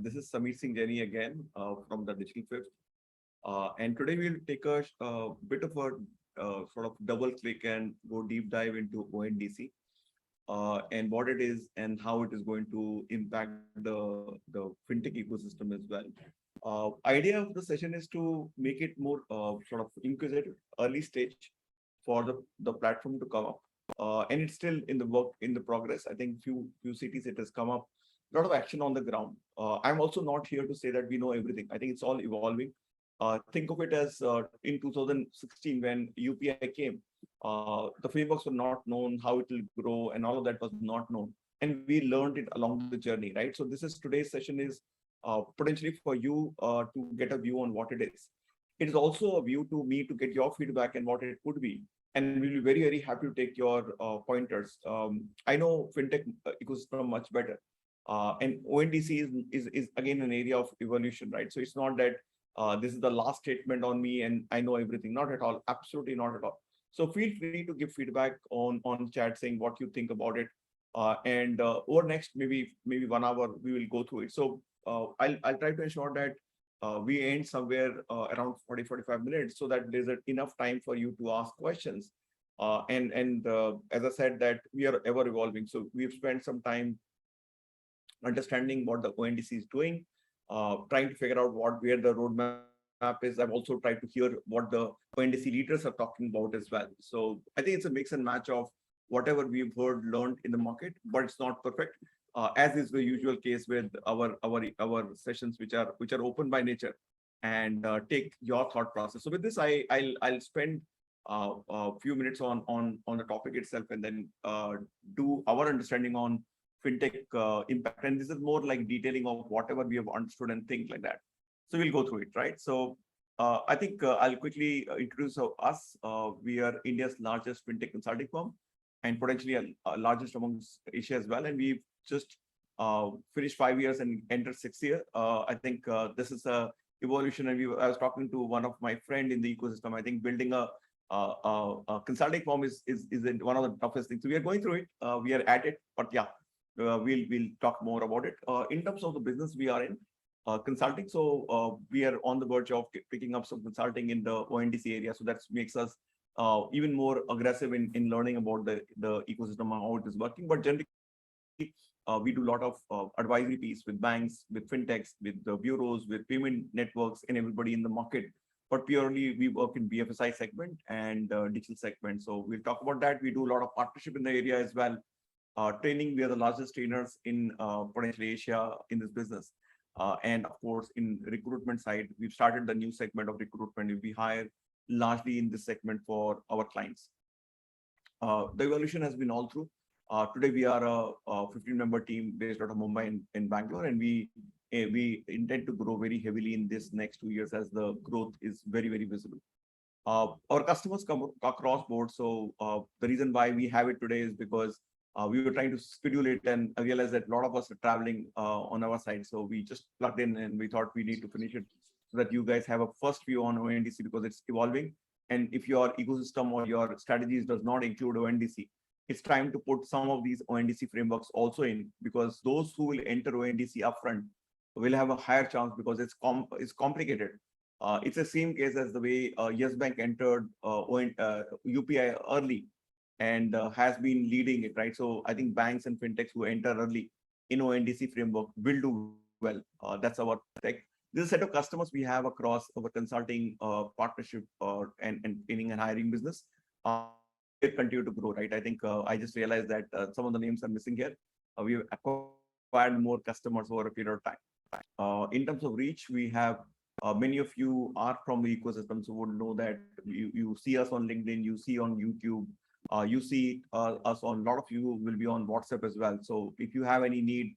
This is Samir Singh Jaini again from the Digital Fifth. And today we'll take a bit of a sort of double click and go deep dive into ONDC and what it is and how it is going to impact the fintech ecosystem as well. Idea of the session is to make it more sort of inquisitive, early stage for the platform to come up. And it's still in the work, in the progress. I think few cities it has come up, a lot of action on the ground. I'm also not here to say that we know everything. I think it's all evolving. Think of it as in 2016 when UPI came, the frameworks were not known, how it will grow, and all of that was not known. And we learned it along the journey, right? So this is today's session is potentially for you to get a view on what it is. It is also a view to me to get your feedback and what it could be. And we'll be very, very happy to take your pointers. I know fintech ecosystem much better. And ONDC is again an area of evolution, right? So it's not that this is the last statement on me and I know everything. Not at all. Absolutely not at all. So feel free to give feedback on chat saying what you think about it. And over next maybe 1 hour we will go through it. So I'll try to ensure that we end somewhere around 40-45 minutes so that there's enough time for you to ask questions. And as I said that we are ever evolving. So we've spent some time understanding what the ONDC is doing, trying to figure out where the roadmap is. I've also tried to hear what the ONDC leaders are talking about as well. So I think it's a mix and match of whatever we've heard, learned in the market, but it's not perfect, as is the usual case with our sessions, which are open by nature and take your thought process. So with this, I'll spend a few minutes on the topic itself, and then do our understanding on fintech impact. And this is more like detailing of whatever we have understood and things like that. So we'll go through it, right? So I think I'll quickly introduce us. We are India's largest fintech consulting firm and potentially largest amongst Asia as well. And we've just finished 5 years and entered 6th year. I think this is a evolution. And I was talking to one of my friend in the ecosystem. I think building a consulting firm is one of the toughest things. So we are going through it. We are at it, but yeah. We'll talk more about it. In terms of the business we are in, consulting. So we are on the verge of picking up some consulting in the ONDC area. So that makes us even more aggressive in learning about the ecosystem and how it is working. But generally, we do a lot of advisory piece with banks, with fintechs, with the bureaus, with payment networks, and everybody in the market. But purely we work in BFSI segment and digital segment. So we'll talk about that. We do a lot of partnership in the area as well. Training, we are the largest trainers in potentially Asia in this business. And of course, in recruitment side, we've started the new segment of recruitment. We hire largely in this segment for our clients. The evolution has been all through. Today, we are a 15-member team based out of Mumbai and Bangalore, and we intend to grow very heavily in this next 2 years as the growth is very, very visible. Our customers come across board. So the reason why we have it today is because we were trying to schedule it and I realized that a lot of us are traveling on our side. So we just plugged in and we thought we need to finish it so that you guys have a first view on ONDC because it's evolving. And if your ecosystem or your strategies does not include ONDC, it's time to put some of these ONDC frameworks also in, because those who will enter ONDC upfront will have a higher chance because it's complicated. It's the same case as the way Yes Bank entered UPI early and has been leading it, right? So I think banks and fintechs who enter early in ONDC framework will do well. That's our tech. This is a set of customers we have across our consulting partnership and training and hiring business. They continue to grow, right? I think I just realized that some of the names are missing here. We've acquired more customers over a period of time. In terms of reach, we have many of you are from the ecosystem, so would know that you see us on LinkedIn, you see on YouTube. You see us on, a lot of you will be on WhatsApp as well. So if you have any need,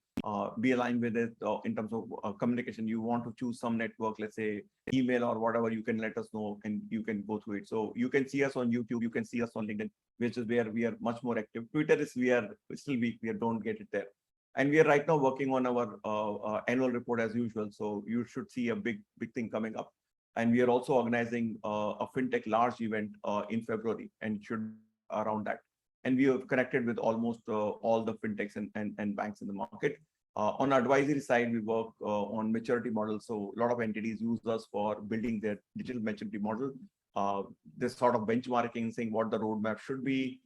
be aligned with it in terms of communication, you want to choose some network, let's say email or whatever, you can let us know and you can go through it. So you can see us on YouTube, you can see us on LinkedIn, which is where we are much more active. Twitter is we are still weak, we don't get it there. And we are right now working on our annual report as usual. So you should see a big thing coming up. And we are also organizing a fintech large event in February and should around that. And we have connected with almost all the fintechs and banks in the market. On advisory side, we work on maturity models. So a lot of entities use us for building their digital maturity model. This sort of benchmarking, saying what the roadmap should be.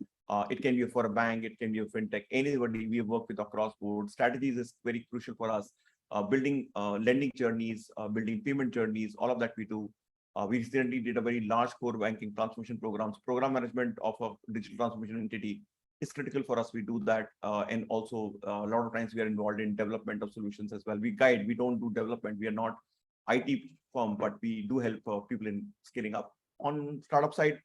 It can be for a bank, it can be a fintech, anybody we work with across board. Strategies is very crucial for us. Building lending journeys, building payment journeys, all of that we do. We recently did a very large core banking transformation programs. Program management of a digital transformation entity is critical for us. We do that. And also a lot of times we are involved in development of solutions as well. We guide, we don't do development. We are not IT firm, but we do help people in scaling up. On startup side,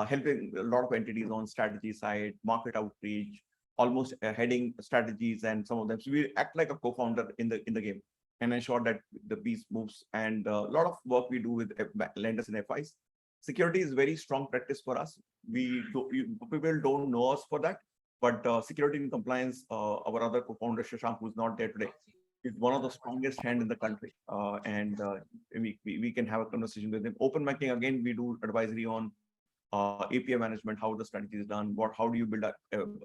helping a lot of entities on strategy side, market outreach, almost heading strategies and some of them. So we act like a co-founder in the game and ensure that the piece moves. And a lot of work we do with lenders and FIs. Security is very strong practice for us. People don't know us for that, but security and compliance, our other co-founder Shashank, who's not there today, is one of the strongest hand in the country. We can have a conversation with him. Open banking, again, we do advisory on API management, how the strategy is done, how do you build a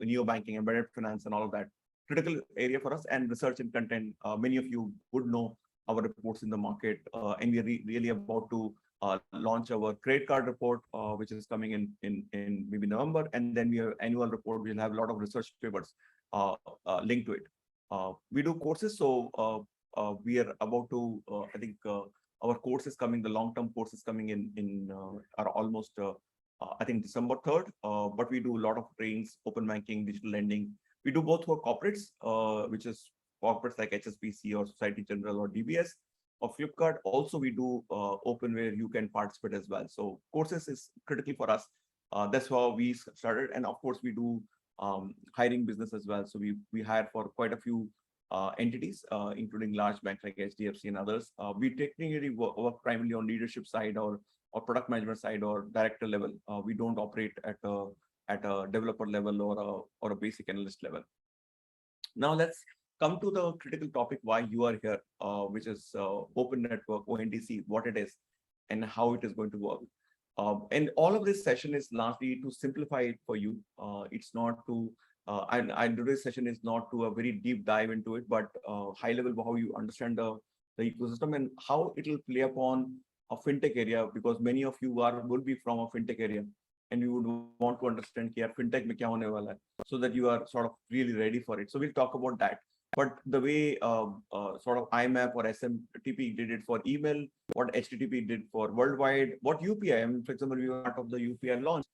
neo banking, embedded finance, and all of that. Critical area for us. And research and content. Many of you would know our reports in the market, and we are really about to launch our credit card report, which is coming in maybe November, and then we have annual report. We'll have a lot of research papers linked to it. We do courses, so we are about to. I think our course is coming. The long-term course is coming in are almost. I think December 3rd. But we do a lot of trainings, open banking, digital lending. We do both for corporates, which is corporates like HSBC or Society General or DBS. Or Flipkart. Also, we do open where you can participate as well. So courses is critical for us. That's how we started. And of course, we do hiring business as well. So we hire for quite a few entities, including large banks like HDFC and others. We technically work primarily on leadership side or product management side or director level. We don't operate at a developer level or a basic analyst level. Now let's come to the critical topic why you are here, which is open network, ONDC, what it is and how it is going to work. And all of this session is largely to simplify it for you. It's not to, and today's session is not to a very deep dive into it, but high level how you understand the ecosystem and how it will play upon a fintech area, because many of you would be from a fintech area and you would want to understand here fintech mein kya hone wala hai, so that you are sort of really ready for it. So we'll talk about that. But the way sort of IMAP or SMTP did it for email, what HTTP did for worldwide, what UPI, for example, we were part of the UPI launch,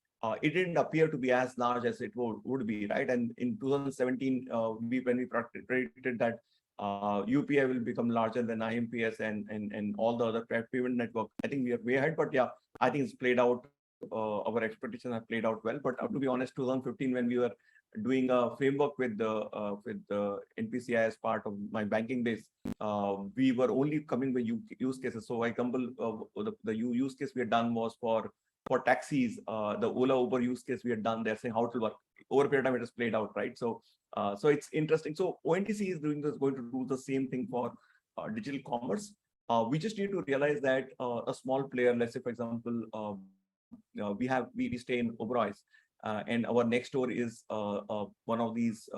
it didn't appear to be as large as it would be, right? And in 2017, when we predicted that UPI will become larger than IMPS and all the other payment network, I think we are way ahead. But yeah, I think it's played out. Our expectations have played out well. But to be honest, 2015, when we were doing a framework with the NPCI as part of my banking days, we were only coming with use cases. So I the use case we had done was for taxis. The Ola Uber use case we had done, they're saying how it will work. Over a period of time, it has played out, right? So it's interesting. So ONDC is going to do the same thing for digital commerce. We just need to realize that a small player, let's say for example, we stay in Oberoi, and our next door is one of these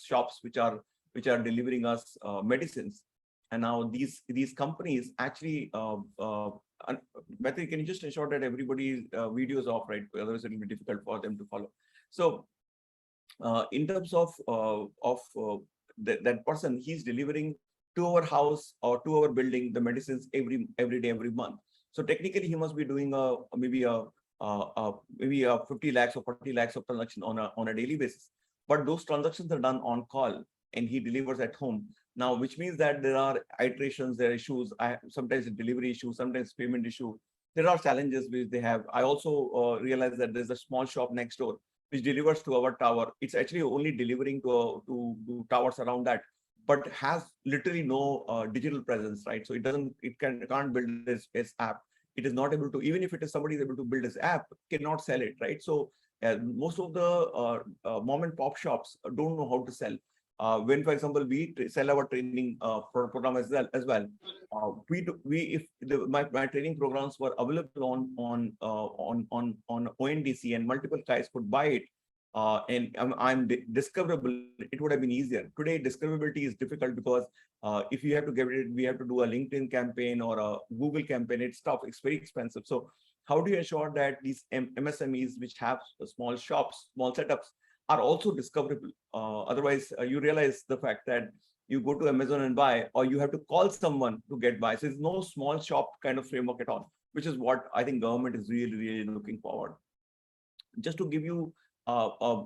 shops which are delivering us medicines. And now these companies actually, Matthew, can you just ensure that everybody's video is off, right? Otherwise it will be difficult for them to follow. So in terms of that person, he's delivering to our house or to our building the medicines every day, every month. So technically, he must be doing maybe a 50 lakhs or 40 lakhs of transaction on a daily basis. But those transactions are done on call, and he delivers at home. Now, which means that there are iterations, there are issues. Sometimes a delivery issue, sometimes payment issue. There are challenges which they have. I also realized that there's a small shop next door which delivers to our tower. It's actually only delivering to towers around that, but has literally no digital presence, right? So it can't build this app. It is not able to, even if it is somebody is able to build this app, cannot sell it, right? So most of the mom and pop shops don't know how to sell. When, for example, we sell our training program as well, my training programs were available on ONDC and multiple guys could buy it. and I'm discoverable, it would have been easier. Today, discoverability is difficult because if you have to get it, we have to do a LinkedIn campaign or a Google campaign. It's tough. It's very expensive. So how do you ensure that these MSMEs, which have small shops, small setups, are also discoverable? Otherwise, you realize the fact that you go to Amazon and buy, or you have to call someone to get by. So it's no small shop kind of framework at all, which is what I think government is really, really looking forward. Just to give you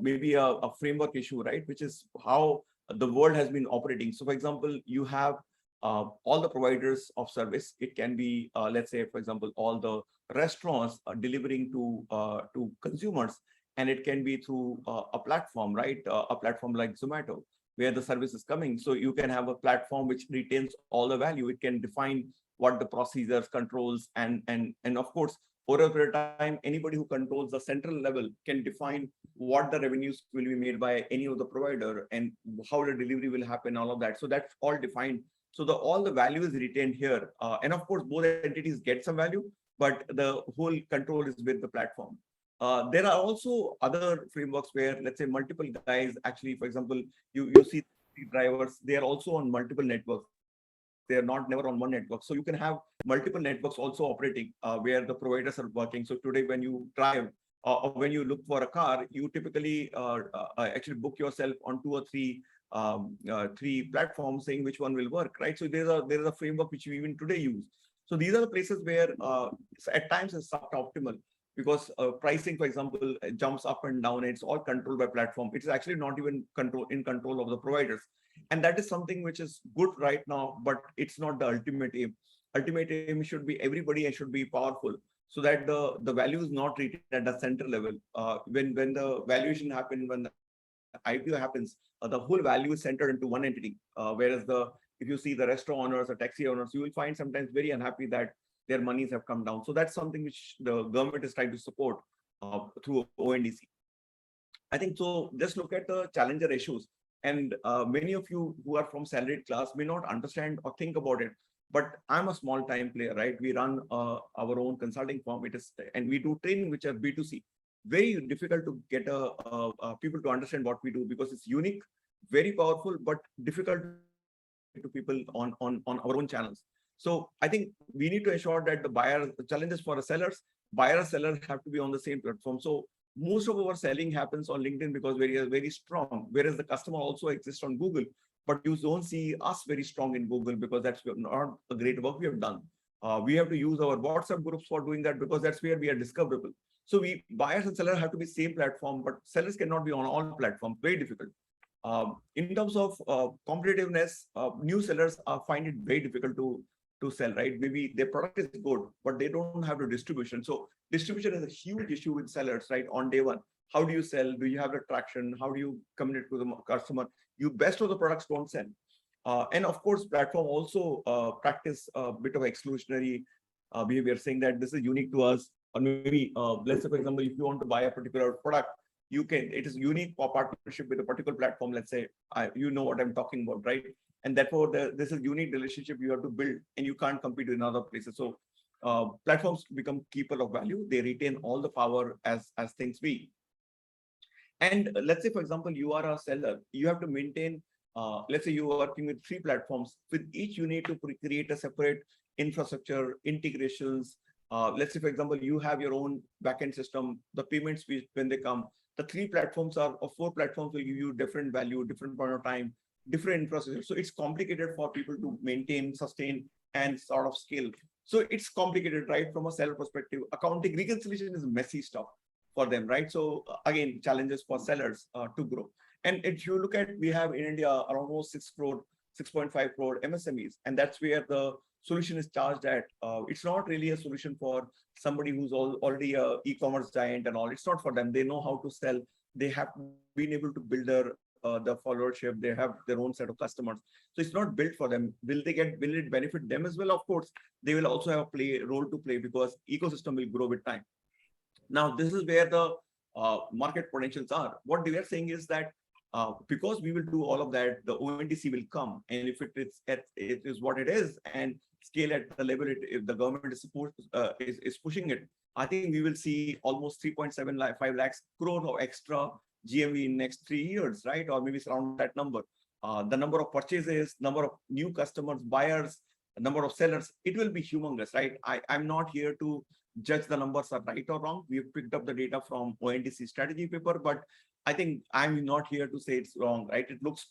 maybe a framework issue, right, which is how the world has been operating. So, for example, you have all the providers of service. It can be, let's say, for example, all the restaurants delivering to consumers, and it can be through a platform, right? A platform like Zomato, where the service is coming. So you can have a platform which retains all the value. It can define what the procedures, controls, and of course, over a period of time, anybody who controls the central level can define what the revenues will be made by any of the provider and how the delivery will happen, all of that. So that's all defined. So all the value is retained here. And of course, both entities get some value, but the whole control is with the platform. There are also other frameworks where, let's say, multiple guys actually, for example, you see drivers, they are also on multiple networks. They are not never on one network. So you can have multiple networks also operating where the providers are working. So today, when you drive or when you look for a car, you typically actually book yourself on 2 or 3 three platforms, saying which one will work, right? So there is a framework which we even today use. So these are the places where at times it's suboptimal because pricing, for example, jumps up and down. It's all controlled by platform. It's actually not even in control of the providers. And that is something which is good right now, but it's not the ultimate aim. Ultimate aim should be everybody and should be powerful, so that the value is not treated at the center level. When the valuation happens, when the IPO happens, the whole value is centered into one entity. Whereas if you see the restaurant owners or taxi owners, you will find sometimes very unhappy that their monies have come down. So that's something which the government is trying to support through ONDC. I think so. Just look at the challenger issues. And many of you who are from salaried class may not understand or think about it. But I'm a small time player, right? We run our own consulting firm. And we do training which are B2C. Very difficult to get people to understand what we do because it's unique, very powerful, but difficult to communicate to people on our own channels. So I think we need to ensure that the challenges for the sellers, buyer and seller have to be on the same platform. So most of our selling happens on LinkedIn because we are very strong, whereas the customer also exists on Google. But you don't see us very strong in Google because that's not a great work we have done. We have to use our WhatsApp groups for doing that because that's where we are discoverable. So buyers and sellers have to be same platform, but sellers cannot be on all platforms. Very difficult. In terms of competitiveness, new sellers find it very difficult to sell, right? Maybe their product is good, but they don't have the distribution. So distribution is a huge issue with sellers, right? On day one, how do you sell? Do you have the traction? How do you communicate to the customer? You best of the products don't sell. And of course, platform also practice a bit of exclusionary behavior, saying that this is unique to us. Or maybe, let's say, for example, if you want to buy a particular product, it is unique for partnership with a particular platform. Let's say, you know what I'm talking about, right? And therefore, this is unique relationship you have to build, and you can't compete in other places. So platforms become keeper of value. They retain all the power as things be. And let's say, for example, you are a seller. You have to maintain, let's say you are working with 3 platforms. With each, you need to create a separate infrastructure, integrations. Let's say, for example, you have your own backend system, the payments, when they come, the 3 platforms or 4 platforms will give you different value, different point of time, different infrastructure. So it's complicated for people to maintain, sustain, and sort of scale. So it's complicated, right? From a seller perspective, accounting reconciliation is messy stuff for them, right? So again, challenges for sellers to grow. And if you look at, we have in India almost 6.5 crore MSMEs, and that's where the solution is charged at. It's not really a solution for somebody who's already a e-commerce giant and all. It's not for them. They know how to sell. They have been able to build the followership. They have their own set of customers. So it's not built for them. Will it benefit them as well? Of course, they will also have a role to play because ecosystem will grow with time. Now, this is where the market potentials are. What they are saying is that because we will do all of that, the ONDC will come, and if it is what it is, and scale at the level if the government is pushing it, I think we will see almost 3.75 lakhs crore of extra GMV in next 3 years, right? Or maybe surround that number. The number of purchases, number of new customers, buyers, number of sellers, it will be humongous, right? I'm not here to judge the numbers are right or wrong. We've picked up the data from ONDC strategy paper, but I think I'm not here to say it's wrong, right? It looks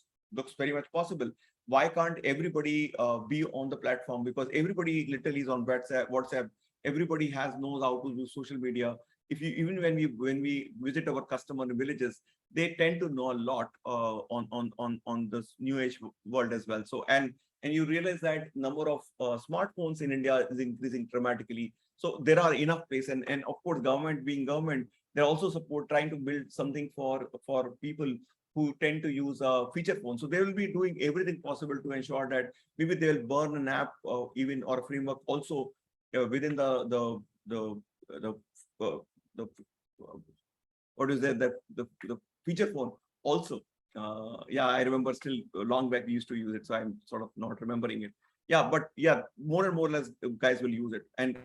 very much possible. Why can't everybody be on the platform? Because everybody literally is on WhatsApp. Everybody knows how to use social media. If you even when we visit our customer in villages, they tend to know a lot on this new age world as well. So and you realize that number of smartphones in India is increasing dramatically. So there are enough place, and of course, government being government, they also support trying to build something for people who tend to use feature phones. So they will be doing everything possible to ensure that maybe they'll burn an app even or a framework also within uh, the what is that the feature phone also. Yeah, I remember still long back we used to use it, so I'm sort of not remembering it. Yeah, but yeah, more and more or less guys will use it, and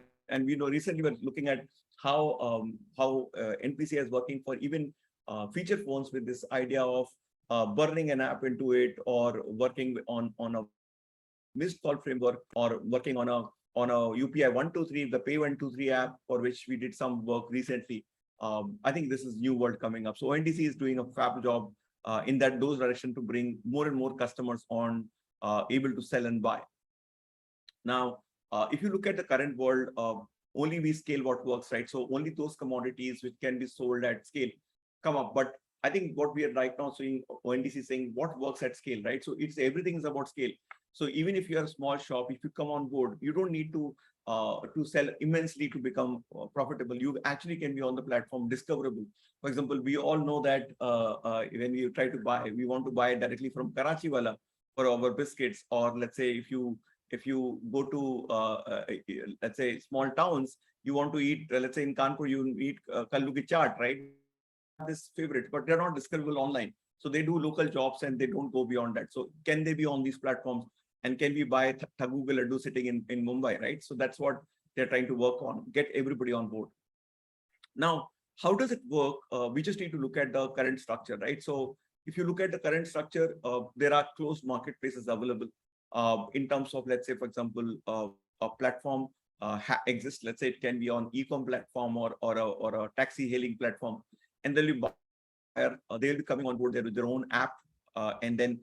we know recently we're looking at how NPCI is working for even feature phones with this idea of burning an app into it, or working on a missed call framework, or working on a UPI 123, the Pay 123 app, for which we did some work recently. I think this is new world coming up. So ONDC is doing a fab job in those direction to bring more and more customers on, able to sell and buy. Now, if you look at the current world, only we scale what works, right? So only those commodities which can be sold at scale come up. But I think what we are right now seeing, ONDC saying what works at scale, right? So everything is about scale. So even if you are a small shop, if you come on board, you don't need to sell immensely to become profitable. You actually can be on the platform discoverable. For example, we all know that when we try to buy, we want to buy directly from Karachi wala for our biscuits, or let's say if you go to let's say small towns, you want to eat, let's say in Kanpur, you eat kallu ki chaat, right? This favorite, but they're not discoverable online. So they do local jobs and they don't go beyond that. So can they be on these platforms? And can we buy Thagu Laddu sitting in Mumbai, right? So that's what they're trying to work on, get everybody on board. Now, how does it work? We just need to look at the current structure, right? So if you look at the current structure, there are closed marketplaces available in terms of, let's say, for example, a platform exists. Let's say it can be on e-com platform or a taxi hailing platform, and there'll be buyer, they'll be coming on board there with their own app, and then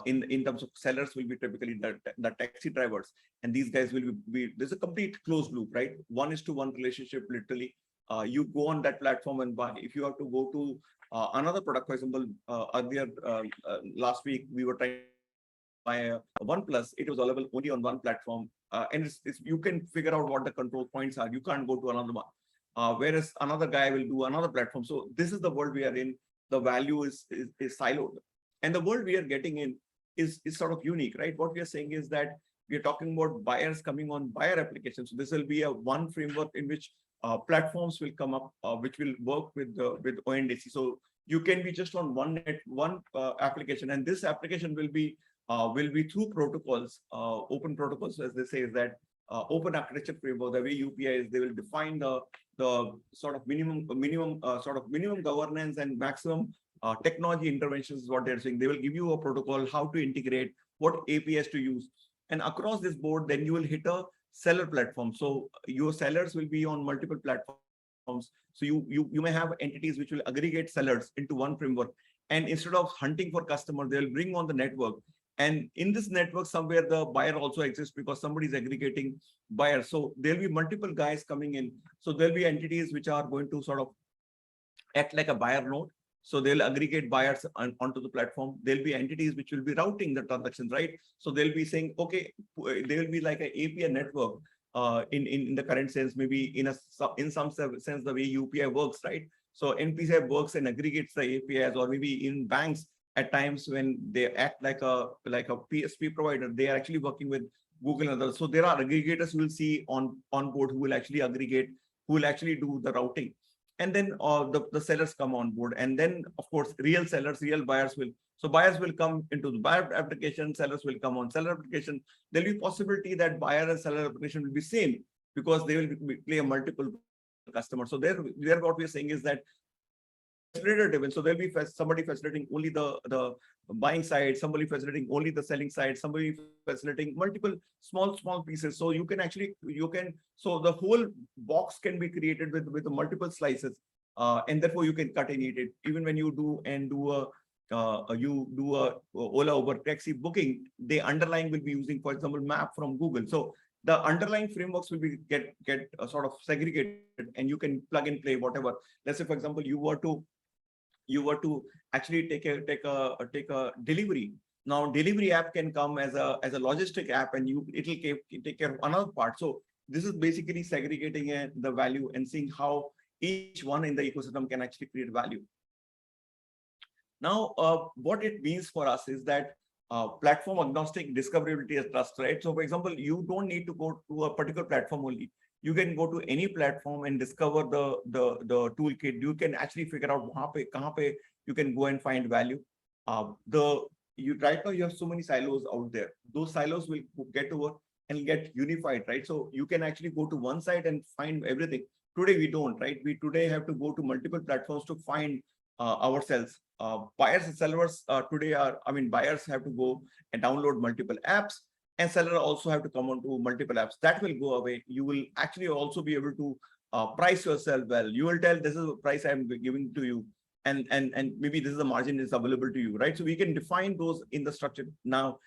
in terms of sellers will be typically the taxi drivers, and these guys will be there's a complete closed loop, right? 1:1 relationship, literally. You go on that platform and buy. If you have to go to another product, for example, earlier last week we were trying to buy a OnePlus. It was available only on one platform, and you can figure out what the control points are. You can't go to another one. Whereas another guy will do another platform. So this is the world we are in. The value is siloed, and the world we are getting in is sort of unique, right? What we are saying is that we are talking about buyers coming on buyer applications. So this will be a one framework in which platforms will come up, which will work with ONDC. So you can be just on one application, and this application will be through protocols, open protocols, as they say, is that open architecture framework. The way UPI is, they will define the sort of minimum governance and maximum technology interventions is what they're saying. They will give you a protocol, how to integrate, what APIs to use, and across this board, then you will hit a seller platform. So your sellers will be on multiple platforms. So you may have entities which will aggregate sellers into one framework, and instead of hunting for customers, they'll bring on the network. And in this network, somewhere the buyer also exists because somebody is aggregating buyers. So there'll be multiple guys coming in. So there'll be entities which are going to sort of act like a buyer node. So they'll aggregate buyers onto the platform. There'll be entities which will be routing the transactions, right? So they'll be saying, okay, they will be like an API network in the current sense, maybe in some sense the way UPI works, right? So NPCI works and aggregates the APIs, or maybe in banks at times when they act like a PSP provider, they are actually working with Google and others. So there are aggregators you will see on board who will actually aggregate, who will actually do the routing. And then the sellers come on board. And then, of course, real sellers, real buyers will. So buyers will come into the buyer application, sellers will come on seller application. There'll be possibility that buyer and seller application will be same because they will play a multiple customer. So there what we're saying is that facilitator driven. So there'll be somebody facilitating only the buying side, somebody facilitating only the selling side, somebody facilitating multiple small pieces. So you can actually so the whole box can be created with multiple slices, and therefore you can cut and eat it. Even when you do a Ola Uber taxi booking, the underlying will be using, for example, map from Google. So the underlying frameworks will be get sort of segregated, and you can plug and play whatever. Let's say, for example, you were to actually take a delivery. Now delivery app can come as a logistic app, and it'll take care of another part. So this is basically segregating the value and seeing how each one in the ecosystem can actually create value. Now, what it means for us is that platform agnostic discoverability and trust, right? So, for example, you don't need to go to a particular platform only. You can go to any platform and discover the toolkit. You can actually figure out kahan pe you can go and find value. Right now you have so many silos out there. Those silos will get over and get unified, right? So you can actually go to one site and find everything. Today we don't, right? We today have to go to multiple platforms to find ourselves. Buyers and sellers today buyers have to go and download multiple apps, and seller also have to come onto multiple apps. That will go away. You will actually also be able to price yourself well. You will tell, this is the price I'm giving to you, and maybe this is the margin is available to you, right? So we can define those in the structure. Now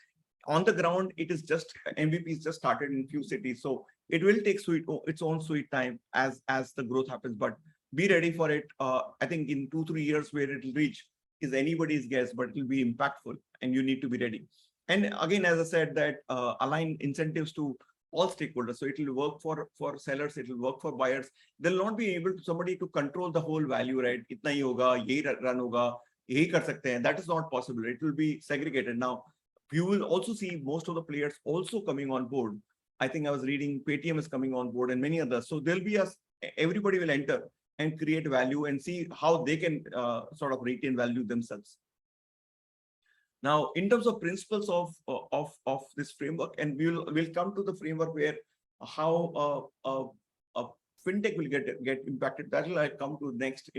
on the ground, it is just MVPs just started in few cities, so it will take its own sweet time as the growth happens. But be ready for it. I think in 2-3 years, where it will reach is anybody's guess, but it will be impactful, and you need to be ready. And again, as I said, that align incentives to all stakeholders. So it will work for sellers, it will work for buyers. They'll not be able to somebody to control the whole value, right? Itna hi hoga, yehi run hoga, yehi kar sakte hain. That is not possible. It will be segregated. Now, you will also see most of the players also coming on board. I think I was reading Paytm is coming on board and many others. So there'll be everybody will enter and create value and see how they can sort of retain value themselves. Now, in terms of principles of this framework, and we'll come to the framework where how a fintech will get impacted. That will I come to next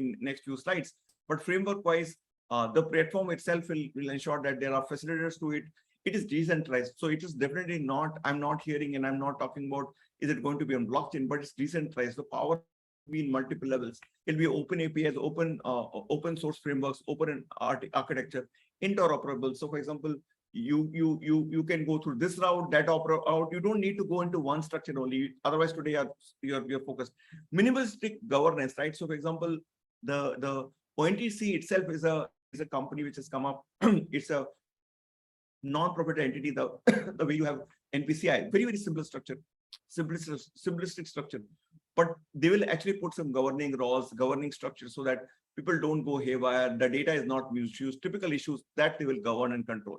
few slides. But framework wise, the platform itself will ensure that there are facilitators to it. It is decentralized, so it is definitely not. I'm not hearing and I'm not talking about is it going to be on blockchain, but it's decentralized. The power will be in multiple levels. It'll be open APIs, open source frameworks, open architecture, interoperable. So, for example, you can go through this route, that route. You don't need to go into one structure only. Otherwise, today you're focused. Minimalistic governance, right? So, for example, the ONDC itself is a company which has come up. It's a non-profit entity. The way you have NPCI, very simple structure, simplistic structure. But they will actually put some governing laws, governing structure, so that people don't go haywire. The data is not misused. Typical issues that they will govern and control.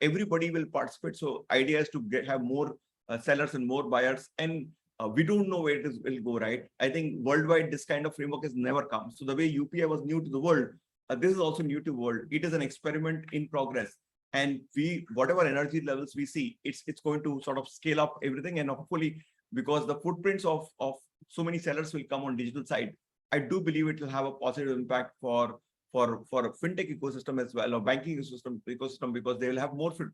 Everybody will participate. So idea is to have more sellers and more buyers. And we don't know where it will go, right? I think worldwide, this kind of framework has never come. So the way UPI was new to the world, this is also new to the world. It is an experiment in progress. And whatever energy levels we see, it's going to sort of scale up everything. And hopefully, because the footprints of so many sellers will come on digital side, I do believe it will have a positive impact for a fintech ecosystem as well, or banking ecosystem, because they will have more to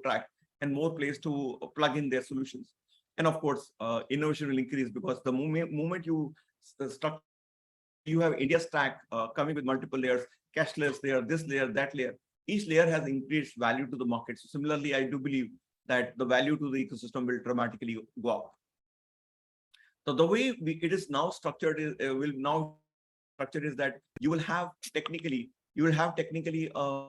track and more place to plug in their solutions. And of course, innovation will increase, because the moment you have India stack coming with multiple layers, cashless layer, this layer, that layer, each layer has increased value to the market. So similarly, I do believe that the value to the ecosystem will dramatically go up. So the way it is now structured is that you will have technically a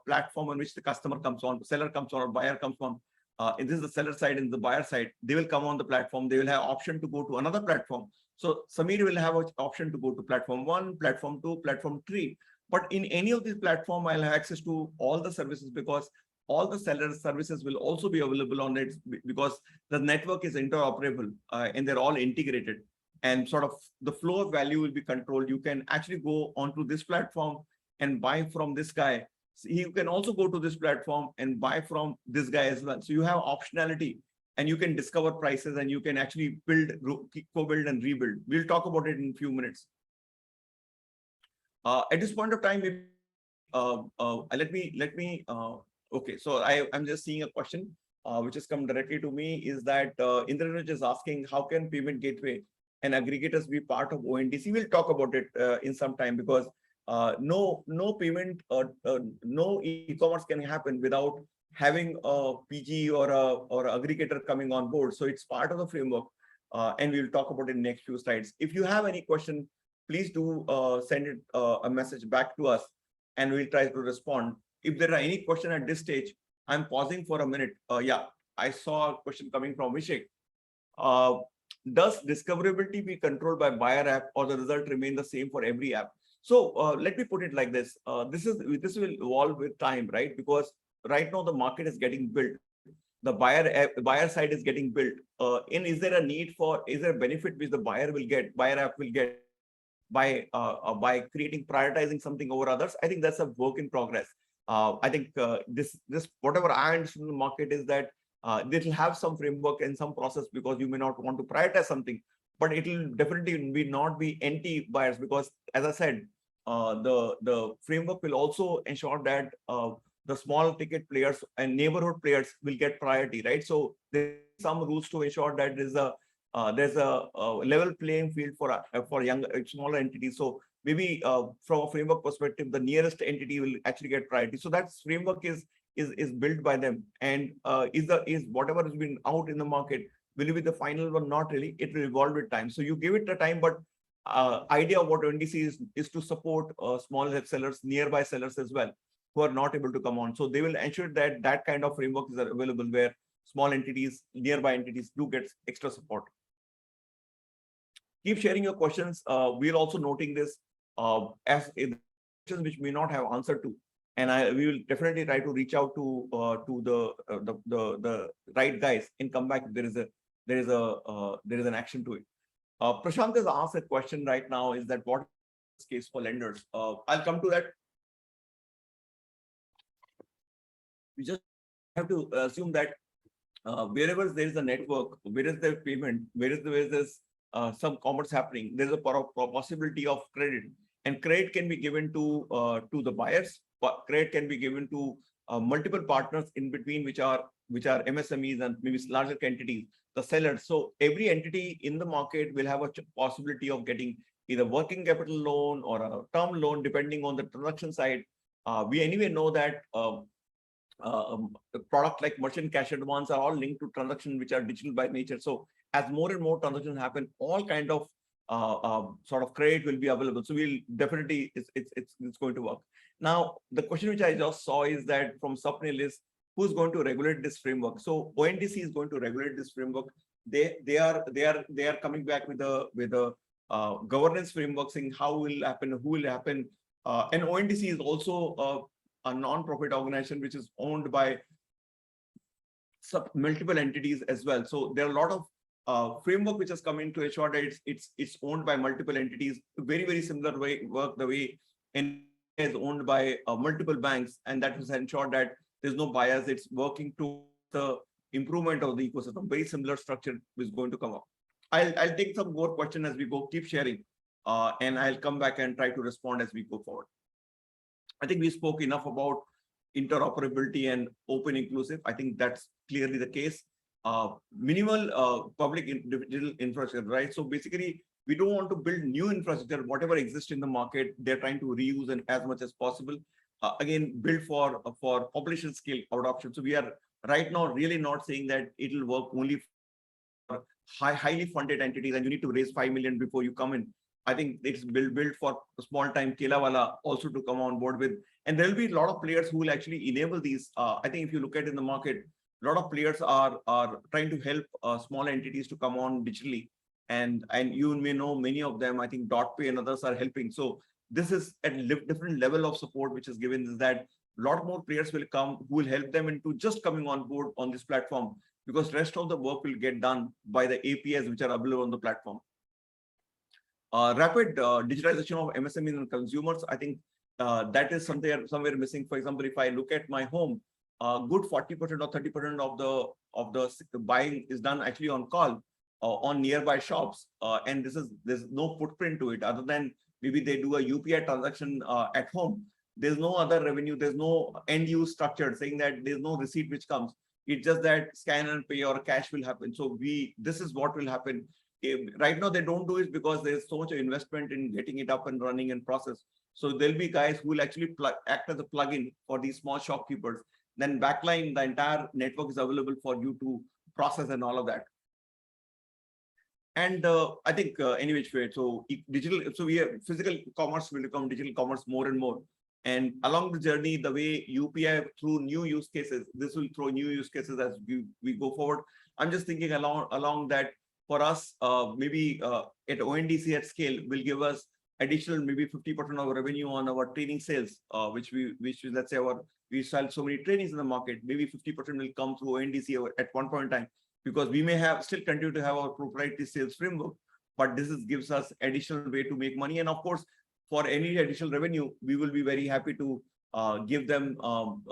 platform on which the customer comes on, seller comes on, or buyer comes on. And this is the seller side and the buyer side. They will come on the platform. They will have option to go to another platform. So Samir will have an option to go to platform 1, platform 2, platform 3. But in any of these platforms, I'll have access to all the services, because all the seller services will also be available on it, because the network is interoperable and they're all integrated, and sort of the flow of value will be controlled. You can actually go onto this platform and buy from this guy. So you can also go to this platform and buy from this guy as well. So you have optionality, and you can discover prices, and you can actually co-build and rebuild. We'll talk about it in a few minutes. At this point of time, let me okay, so I'm just seeing a question which has come directly to me, is that Indraj is asking, how can payment gateway and aggregators be part of ONDC? We'll talk about it in some time, because no payment no e-commerce can happen without having a PG or a aggregator coming on board. So it's part of the framework, and we'll talk about it in the next few slides. If you have any question, please do send it a message back to us, and we'll try to respond. If there are any question at this stage, I'm pausing for a minute. Yeah, I saw a question coming from Vishek. Uh, does discoverability be controlled by buyer app, or the result remain the same for every app? So let me put it like this. This will evolve with time, right? Because right now the market is getting built. The buyer side is getting built. And is there a need for, is there a benefit which the buyer app will get by creating, prioritizing something over others? I think that's a work in progress. I think this whatever I understand in the market is that they will have some framework and some process, because you may not want to prioritize something, but it will definitely be not be anti buyers, because as I said, the framework will also ensure that the small ticket players and neighborhood players will get priority, right? So there's some rules to ensure that there's a level playing field for young smaller entities. So maybe from a framework perspective, the nearest entity will actually get priority. So that framework is built by them, and is whatever has been out in the market, will it be the final one? Not really. It will evolve with time. So you give it the time, but idea of what ONDC is to support small sellers, nearby sellers as well, who are not able to come on. So they will ensure that that kind of framework is available, where small entities, nearby entities do get extra support. Keep sharing your questions. We're also noting this as questions which may not have answer to, and we will definitely try to reach out to the right guys and come back if there is an action to it. Prashant has asked a question right now, is that what is the case for lenders? I'll come to that. We just have to assume that wherever there is a network, where is the payment, where is some commerce happening, there's a possibility of credit, and credit can be given to the buyers, but credit can be given to multiple partners in between, which are MSMEs and maybe larger entities, the sellers. So every entity in the market will have a possibility of getting either working capital loan or a term loan, depending on the transaction side. We anyway know that the product like merchant cash advance are all linked to transactions which are digital by nature. So as more and more transactions happen, all kind of sort of credit will be available. So we'll definitely, it's going to work. Now, the question which I just saw is that from Sapnil is, who's going to regulate this framework? So ONDC is going to regulate this framework. They are coming back with a governance framework, saying how will happen, who will happen. And ONDC is also a non-profit organization which is owned by multiple entities as well. So there are a lot of framework which has come in to ensure that it's owned by multiple entities. Very similar way work the way and is owned by multiple banks, and that has ensured that there's no bias. It's working to the improvement of the ecosystem. Very similar structure is going to come up. I'll take some more questions as we go. Keep sharing, and I'll come back and try to respond as we go forward. I think we spoke enough about interoperability and open inclusive. I think that's clearly the case. Minimal public digital infrastructure, right? So basically, we don't want to build new infrastructure. Whatever exists in the market, they're trying to reuse and as much as possible. Again, build for population scale adoption. So we are right now really not saying that it will work only for highly funded entities and you need to raise 5 million before you come in. I think it's built for small time Kelawala also to come on board with, and there will be a lot of players who will actually enable these. I think if you look at in the market, a lot of players are trying to help small entities to come on digitally, and you may know many of them. I think DotPay and others are helping. So this is a different level of support which is given, is that a lot more players will come who will help them into just coming on board on this platform, because rest of the work will get done by the APIs which are available on the platform. Rapid digitalization of MSMEs and consumers, I think that is somewhere missing. For example, if I look at my home, good 40% or 30% of the buying is done actually on call on nearby shops, and there's no footprint to it other than maybe they do a UPI transaction at home. There's no other revenue. There's no end use structure saying that there's no receipt which comes. It's just that scan and pay or cash will happen. So this is what will happen. Right now they don't do it because there's so much investment in getting it up and running and process. So there'll be guys who will actually act as a plugin for these small shopkeepers. Then backline, the entire network is available for you to process and all of that. And I think any which way, so digital, so we have physical commerce will become digital commerce more and more. And along the journey, the way UPI through new use cases, this will throw new use cases as we go forward. I'm just thinking along that for us, maybe at ONDC at scale will give us additional maybe 50% of revenue on our training sales, which let's say we sell so many trainings in the market, maybe 50% will come through ONDC at one point in time, because we may still continue to have our proprietary sales framework, but this gives us additional way to make money. And of course, for any additional revenue, we will be very happy to give them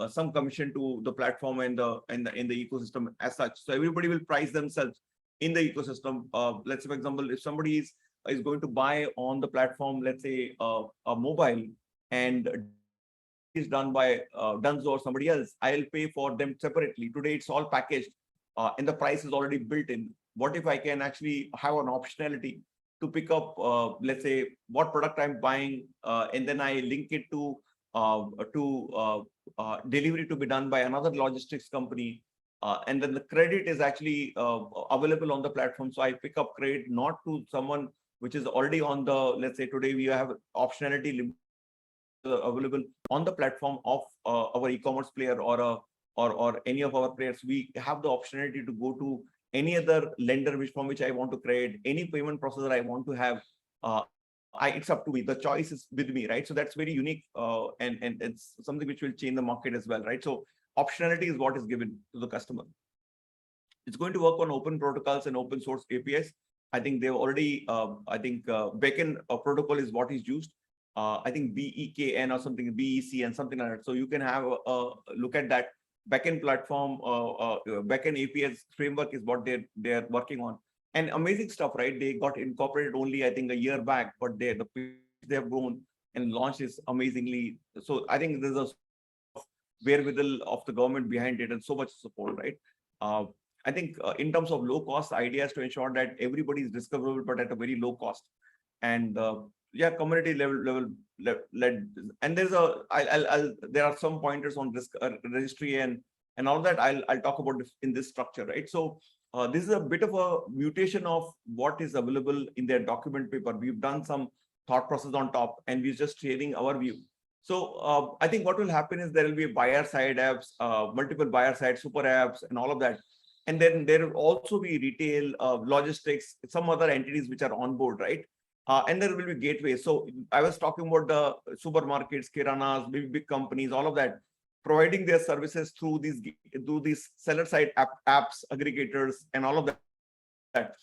some commission to the platform and the ecosystem as such. So everybody will price themselves in the ecosystem. Let's say, for example, if somebody is going to buy on the platform, let's say a mobile, and is done by Dunzo or somebody else, I'll pay for them separately. Today, it's all packaged and the price is already built in. What if I can actually have an optionality to pick up, let's say, what product I'm buying, and then I link it to delivery to be done by another logistics company, and then the credit is actually available on the platform. So I pick up credit not to someone which is already on the, let's say today we have optionality available on the platform of our e-commerce player or any of our players. We have the optionality to go to any other lender from which I want to create any payment processor I want to have. It's up to me. The choice is with me, right? So that's very unique, and it's something which will change the market as well, right? So optionality is what is given to the customer. It's going to work on open protocols and open source APIs. I think they've already, backend protocol is what is used. I think BEKN or something, BEC and something like that. So you can have a look at that. Backend platform, backend APIs framework is what they're working on, and amazing stuff, right? They got incorporated only I think a year back, but they have grown and launched is amazingly. So I think there's a wherewithal of the government behind it and so much support, right? I think in terms of low cost ideas to ensure that everybody is discoverable but at a very low cost, and yeah, community level led. And there's there are some pointers on risk registry and all that. I'll talk about this in this structure, right? So this is a bit of a mutation of what is available in their document paper. We've done some thought process on top, and we're just sharing our view. So I think what will happen is there will be buyer side apps, multiple buyer side super apps, and all of that. And then there will also be retail, logistics, some other entities which are on board, right? And there will be gateways. So I was talking about the supermarkets, kiranas, big companies, all of that, providing their services through these seller side apps, aggregators, and all of that.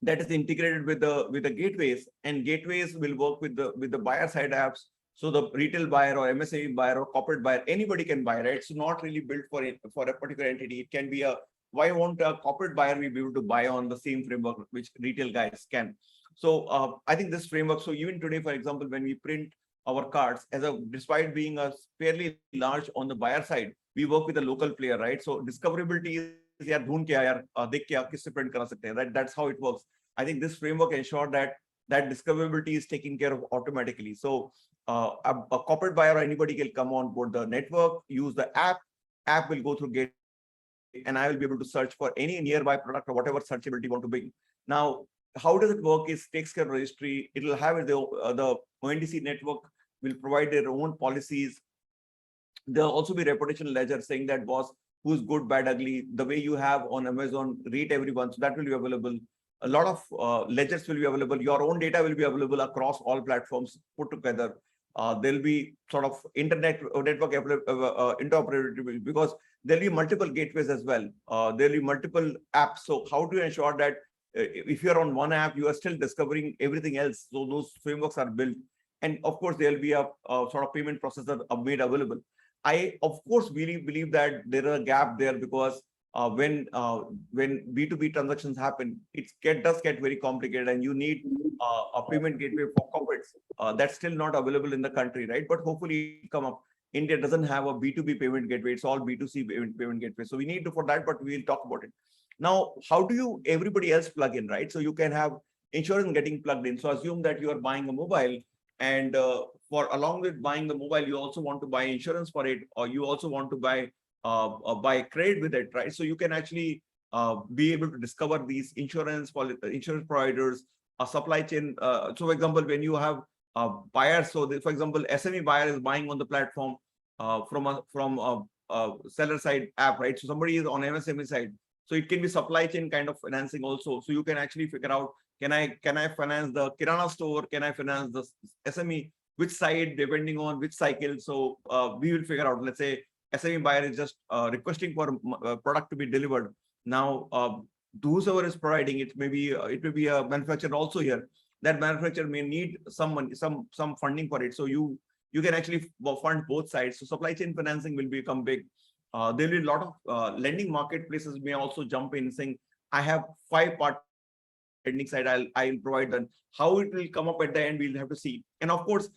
That is integrated with the gateways, and gateways will work with the buyer side apps. So the retail buyer or MSME buyer or corporate buyer, anybody can buy, right? It's not really built for a particular entity. It can be why won't a corporate buyer be able to buy on the same framework which retail guys can? So I think this framework, so even today, for example, when we print our cards, despite being a fairly large on the buyer side, we work with a local player, right? So discoverability is yaar dhoond ke aaya, dekh ke aap kisse print kara sakte hain, right? That's how it works. I think this framework ensures that discoverability is taken care of automatically. So a corporate buyer or anybody can come on board the network, use the app will go through gate, and I will be able to search for any nearby product or whatever searchability you want to bring. Now, how does it work is takes care of registry. It will have the ONDC network will provide their own policies. There'll also be reputation ledger saying that boss, who's good, bad, ugly, the way you have on Amazon, rate everyone. So that will be available. A lot of ledgers will be available. Your own data will be available across all platforms put together. There'll be sort of network interoperability, because there'll be multiple gateways as well. There'll be multiple apps. So how do you ensure that if you're on one app, you are still discovering everything else? So those frameworks are built. And of course, there'll be a sort of payment processor made available. I, of course, really believe that there is a gap there, because when B2B transactions happen, does get very complicated, and you need a payment gateway for corporates. That's still not available in the country, right? But hopefully it will come up. India doesn't have a B2B payment gateway. It's all B2C payment gateway. So we need to for that, but we'll talk about it. Now, how do you everybody else plug in, right? So you can have insurance getting plugged in. So assume that you are buying a mobile, and for along with buying the mobile, you also want to buy insurance for it, or you also want to buy credit with it, right? So you can actually be able to discover these insurance providers, a supply chain. So, for example, when you have buyers, so for example, SME buyer is buying on the platform from a seller side app, right? So somebody is on MSME side. So it can be supply chain kind of financing also. So you can actually figure out, can I finance the Kirana store? Can I finance the SME? Which side, depending on which cycle. So we will figure out, let's say SME buyer is just requesting for a product to be delivered. Now, whosoever is providing it, it may be a manufacturer also here. That manufacturer may need some money, some funding for it. So you can actually fund both sides. So supply chain financing will become big. There will be a lot of lending marketplaces may also jump in saying, I have 5 partners lending side, I'll provide them. How it will come up at the end, we'll have to see. And of course,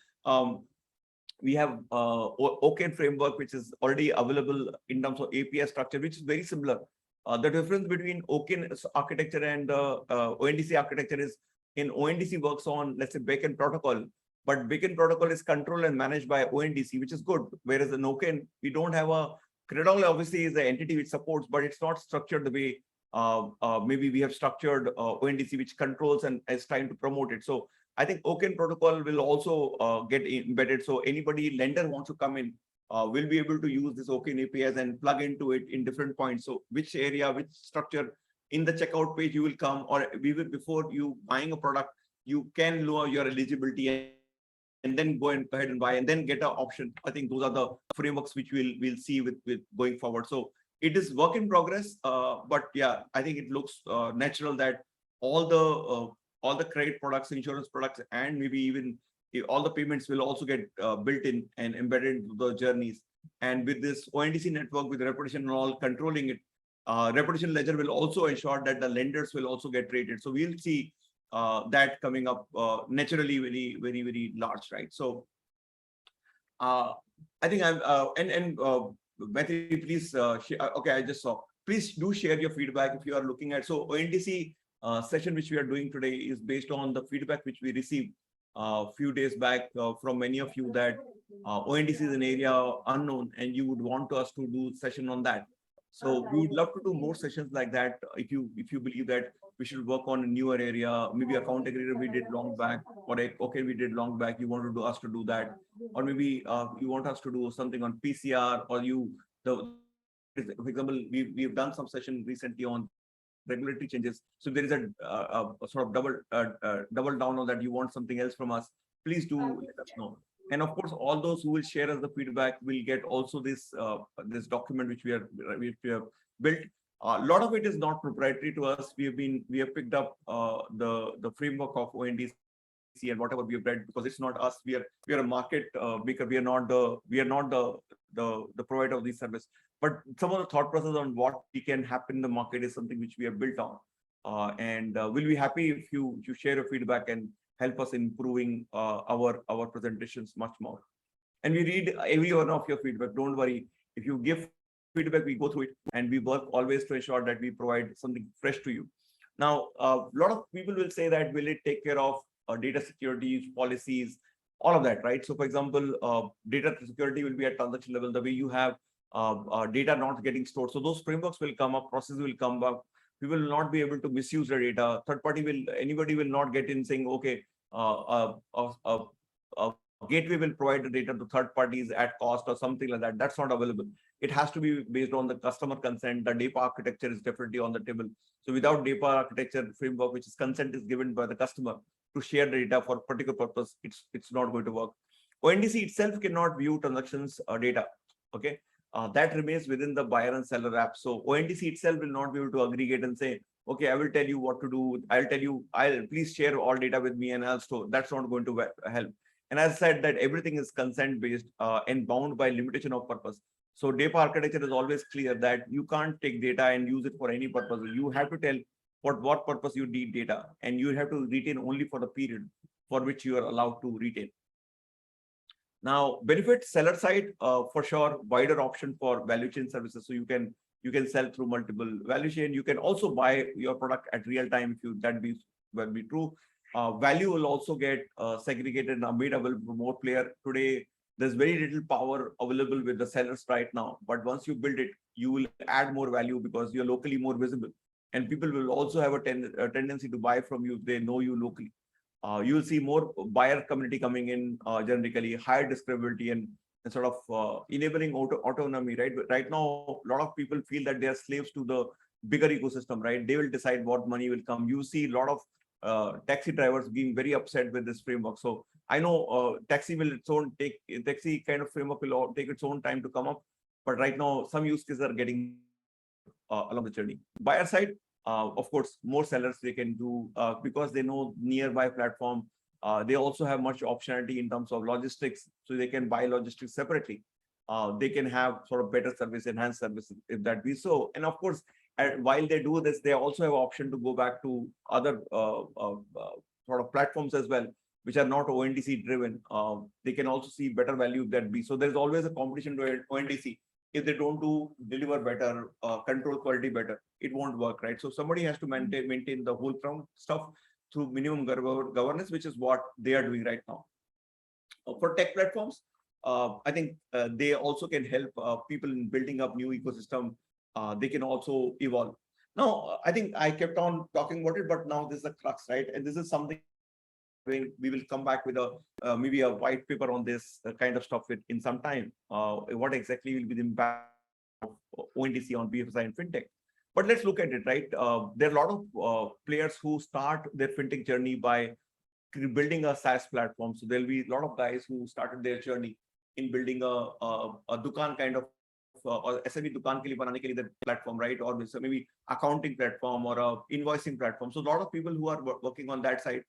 we have OK framework, which is already available in terms of API structure, which is very similar. The difference between OK architecture and ONDC architecture is, in ONDC works on, let's say, backend protocol, but backend protocol is controlled and managed by ONDC, which is good. Whereas in OK, we don't have a Credol, obviously, is the entity which supports, but it's not structured the way maybe we have structured ONDC, which controls and is trying to promote it. So I think OK protocol will also get embedded. So anybody lender wants to come in will be able to use this OK APIs and plug into it in different points. So which area, which structure in the checkout page you will come, or we will, before you buying a product, you can lower your eligibility and then go ahead and buy and then get an option. I think those are the frameworks which we'll see with going forward. So it is work in progress, but yeah, I think it looks natural that all the credit products, insurance products, and maybe even all the payments will also get built in and embedded into the journeys. And with this ONDC network, with reputation and all controlling it, reputation ledger will also ensure that the lenders will also get rated. So we'll see that coming up naturally, very, very, very large, right? So I think I'm Matthew, please okay, I just saw. Please do share your feedback if you are looking at. So ONDC session which we are doing today is based on the feedback which we received a few days back from many of you, that ONDC is an area unknown and you would want us to do session on that. So we would love to do more sessions like that. If you believe that we should work on a newer area, maybe account aggregator we did long back, or okay, we did long back, you want to do us to do that, or maybe you want us to do something on PCR, or for example, we've done some session recently on regulatory changes. So there is a sort of double down on that. You want something else from us, please do let us know. And of course, all those who will share us the feedback will get also this document which we have built. A lot of it is not proprietary to us. We have picked up the framework of ONDC and whatever we have read, because it's not us. We are a market maker. We are not the provider of this service. But some of the thought process on what we can happen in the market is something which we have built on. And we'll be happy if you share your feedback and help us improving our presentations much more. And we read every one of your feedback. Don't worry. If you give feedback, we go through it, and we work always to ensure that we provide something fresh to you. Now, a lot of people will say that, will it take care of data security policies, all of that, right? So for example, data security will be at transaction level, the way you have data not getting stored. So those frameworks will come up, processes will come up. We will not be able to misuse the data. Anybody will not get in saying, okay, gateway will provide the data to third parties at cost or something like that. That's not available. It has to be based on the customer consent. The DAPA architecture is definitely on the table. So without DAPA architecture framework, which is consent is given by the customer to share the data for a particular purpose, it's not going to work. ONDC itself cannot view transactions data. Okay. That remains within the buyer and seller app. So ONDC itself will not be able to aggregate and say, okay, I will tell you what to do. I'll please share all data with me and I'll store. That's not going to help. And as I said, that everything is consent based and bound by limitation of purpose. So DAPA architecture is always clear that you can't take data and use it for any purpose. You have to tell for what purpose you need data, and you have to retain only for the period. for which you are allowed to retain. Now, benefit seller side, for sure, wider option for value chain services. So you can sell through multiple value chain. You can also buy your product at real time if you that be will be true. Value will also get segregated and made available for more player. Today, there's very little power available with the sellers right now. But once you build it, you will add more value because you're locally more visible. And people will also have a tendency to buy from you if they know you locally. You will see more buyer community coming in, generically higher discoverability and sort of enabling autonomy, right? But right now, a lot of people feel that they are slaves to the bigger ecosystem, right? They will decide what money will come. You see a lot of taxi drivers being very upset with this framework. So I know taxi kind of framework will take its own time to come up. But right now, some use cases are getting along the journey. Buyer side, of course, more sellers they can do because they know nearby platform. They also have much optionality in terms of logistics, so they can buy logistics separately. They can have sort of better service, enhanced service if that be so. And of course, while they do this, they also have option to go back to other sort of platforms as well, which are not ONDC driven. They can also see better value if that be. So there's always a competition to ONDC. If they don't deliver better, control quality better, it won't work, right? So somebody has to maintain the whole ground stuff through minimum governance, which is what they are doing right now. For tech platforms, I think they also can help people in building up new ecosystem. They can also evolve. Now, I think I kept on talking about it, but now this is the crux, right? And this is something we will come back with a maybe a white paper on this kind of stuff in some time. What exactly will be the impact of ONDC on BFSI and fintech? But let's look at it, right? There are a lot of players who start their fintech journey by building a SaaS platform. So there'll be a lot of guys who started their journey in building a dukaan kind of or SME दुकान के लिए बनाने के लिए the platform, right? Or maybe accounting platform or a invoicing platform. So a lot of people who are working on that side,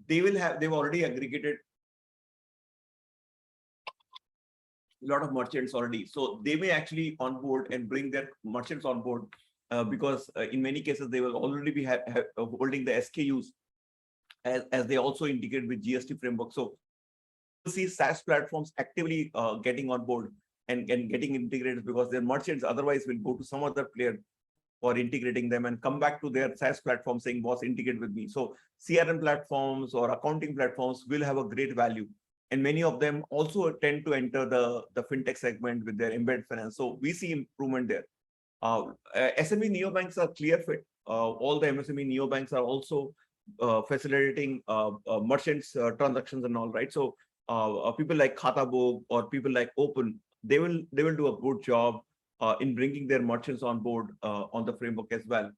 they've already aggregated a lot of merchants already. So they may actually onboard and bring their merchants on board because in many cases they will already be holding the SKUs as they also integrate with GST framework. So you see SaaS platforms actively getting on board and getting integrated because their merchants otherwise will go to some other player for integrating them and come back to their SaaS platform saying, boss, integrate with me. So CRM platforms or accounting platforms will have a great value. And many of them also tend to enter the fintech segment with their embedded finance. So we see improvement there. SME neobanks are clear fit. All the MSME neobanks are also facilitating merchants transactions and all, right? So people like Khatabook or people like Open, they will do a good job in bringing their merchants on board on the framework as well.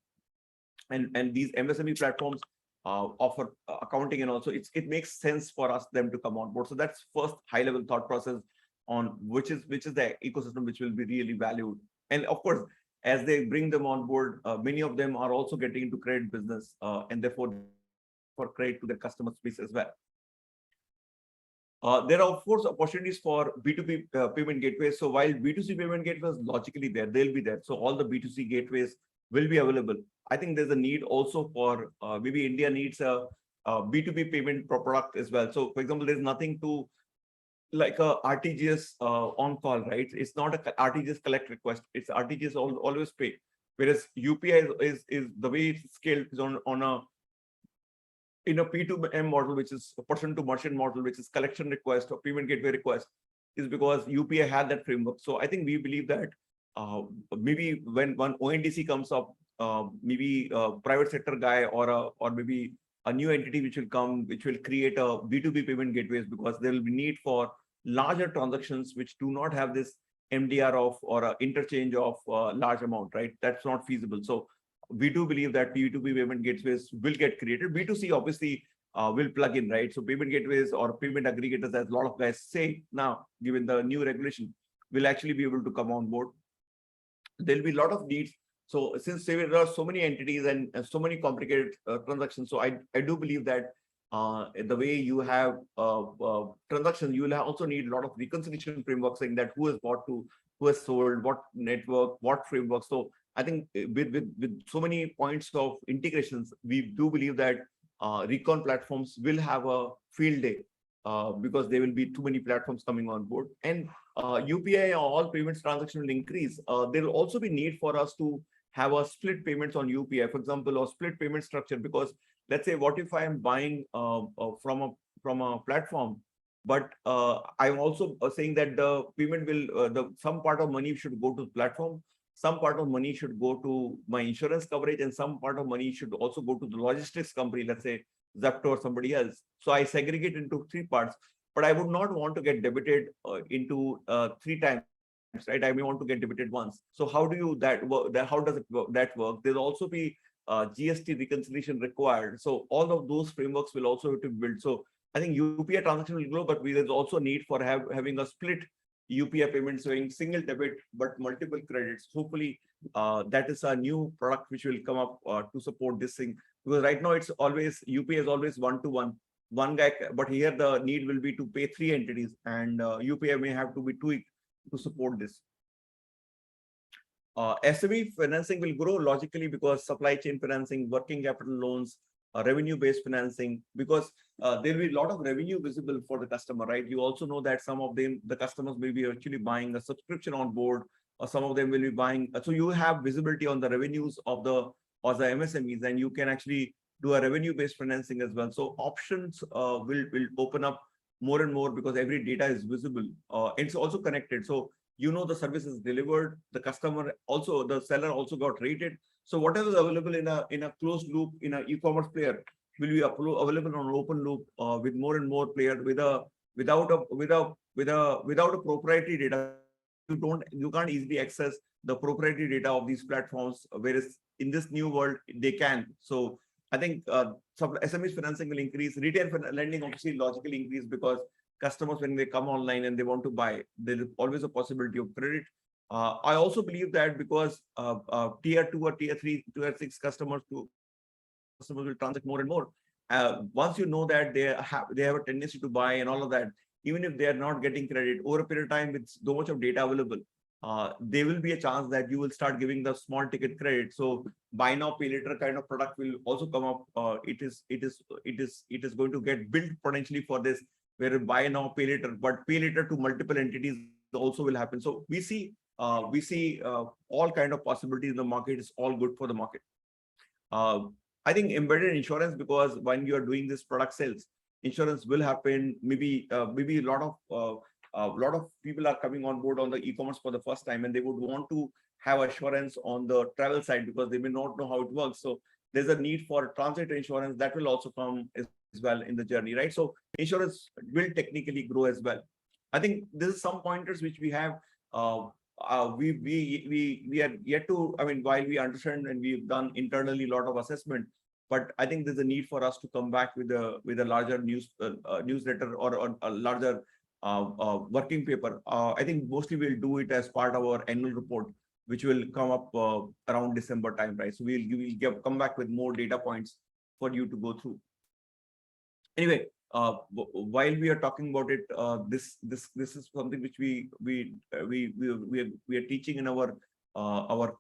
And these MSME platforms offer accounting, and also it makes sense for them to come on board. So that's first high level thought process on which is the ecosystem which will be really valued. And of course, as they bring them on board, many of them are also getting into credit business and therefore for credit to their customer space as well. There are, of course, opportunities for B2B payment gateways. So while B2C payment gateways logically they'll be there. So all the B2C gateways will be available. I think there's a need also for maybe India needs a B2B payment product as well. So for example, there's nothing to like a RTGS on call, right? It's not a RTGS collect request. It's RTGS always pay. Whereas UPI is the way it's scaled is on a in a P2M model, which is a person to merchant model, which is collection request or payment gateway request, is because UPI had that framework. So I think we believe that maybe when one ONDC comes up, maybe a private sector guy or maybe a new entity which will come, which will create a B2B payment gateways, because there will be need for larger transactions which do not have this MDR of or a interchange of large amount, right? That's not feasible. So we do believe that B2B payment gateways will get created. B2C obviously will plug in, right? So payment gateways or payment aggregators, as a lot of guys say now, given the new regulation, will actually be able to come on board. There'll be a lot of needs. So since there are so many entities and so many complicated transactions, so I do believe that the way you have transactions, you will also need a lot of reconciliation frameworks saying that who has bought to, who has sold, what network, what framework. So I think with so many points of integrations, we do believe that recon platforms will have a field day because there will be too many platforms coming on board. And UPI, all payments transaction will increase. There will also be need for us to have a split payments on UPI, for example, or split payment structure. Because let's say, what if I am buying from a platform, but I'm also saying that the payment will some part of money should go to the platform, some part of money should go to my insurance coverage, and some part of money should also go to the logistics company, let's say Zepto or somebody else. So I segregate into three parts, but I would not want to get debited into three times, right? I may want to get debited once. So how do you that work? How does it work, that work? There'll also be GST reconciliation required. So all of those frameworks will also have to be built. So I think UPI transaction will grow, but there's also a need for having a split UPI payment, showing single debit but multiple credits. Hopefully, that is a new product which will come up to support this thing. Because right now it's always UPI is always one guy, but here the need will be to pay three entities, and UPI may have to be tweaked to support this. SME financing will grow logically because supply chain financing, working capital loans, revenue-based financing, because there will be a lot of revenue visible for the customer, right? You also know that some of them, the customers may be actually buying a subscription on board, or some of them will be buying. So you have visibility on the revenues of the MSMEs, and you can actually do a revenue-based financing as well. So options will open up more and more because every data is visible. It's also connected. So you know the service is delivered, the customer also, the seller also got rated. So whatever is available in a closed loop in an e-commerce player will be available on an open loop with more and more players without a proprietary data. You can't easily access the proprietary data of these platforms, whereas in this new world they can. So I think some SMEs financing will increase. Retail lending obviously logically increase because customers, when they come online and they want to buy, there is always a possibility of credit. I also believe that because tier 2 or tier 3, tier 6 customers will transact more and more. Once you know that they have a tendency to buy and all of that, even if they are not getting credit over a period of time with so much of data available, there will be a chance that you will start giving the small ticket credit. So buy now pay later kind of product will also come up. It is going to get built potentially for this, where buy now pay later, but pay later to multiple entities also will happen. So we see all kind of possibilities in the market. Is all good for the market. I think embedded insurance, because when you are doing this product sales, insurance will happen. Maybe a lot of people are coming on board on the e-commerce for the first time, and they would want to have assurance on the travel side because they may not know how it works. So there's a need for transit insurance that will also come as well in the journey, right? So insurance will technically grow as well. I think this is some pointers which we have. We are yet to, I mean, while we understand and we've done internally a lot of assessment, but I think there's a need for us to come back with a larger newsletter or a larger working paper. I think mostly we'll do it as part of our annual report, which will come up around December time, right? So we'll come back with more data points for you to go through. Anyway, while we are talking about it, this is something which we are teaching in our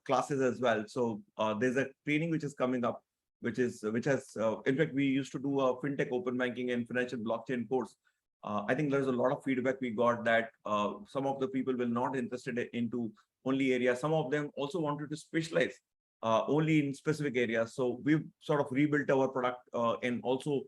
classes as well. So there's a training which is coming up, which has in fact we used to do a fintech open banking and financial blockchain course. I think there's a lot of feedback we got that some of the people were not interested into only areas. Some of them also wanted to specialize only in specific areas. So we've sort of rebuilt our product and also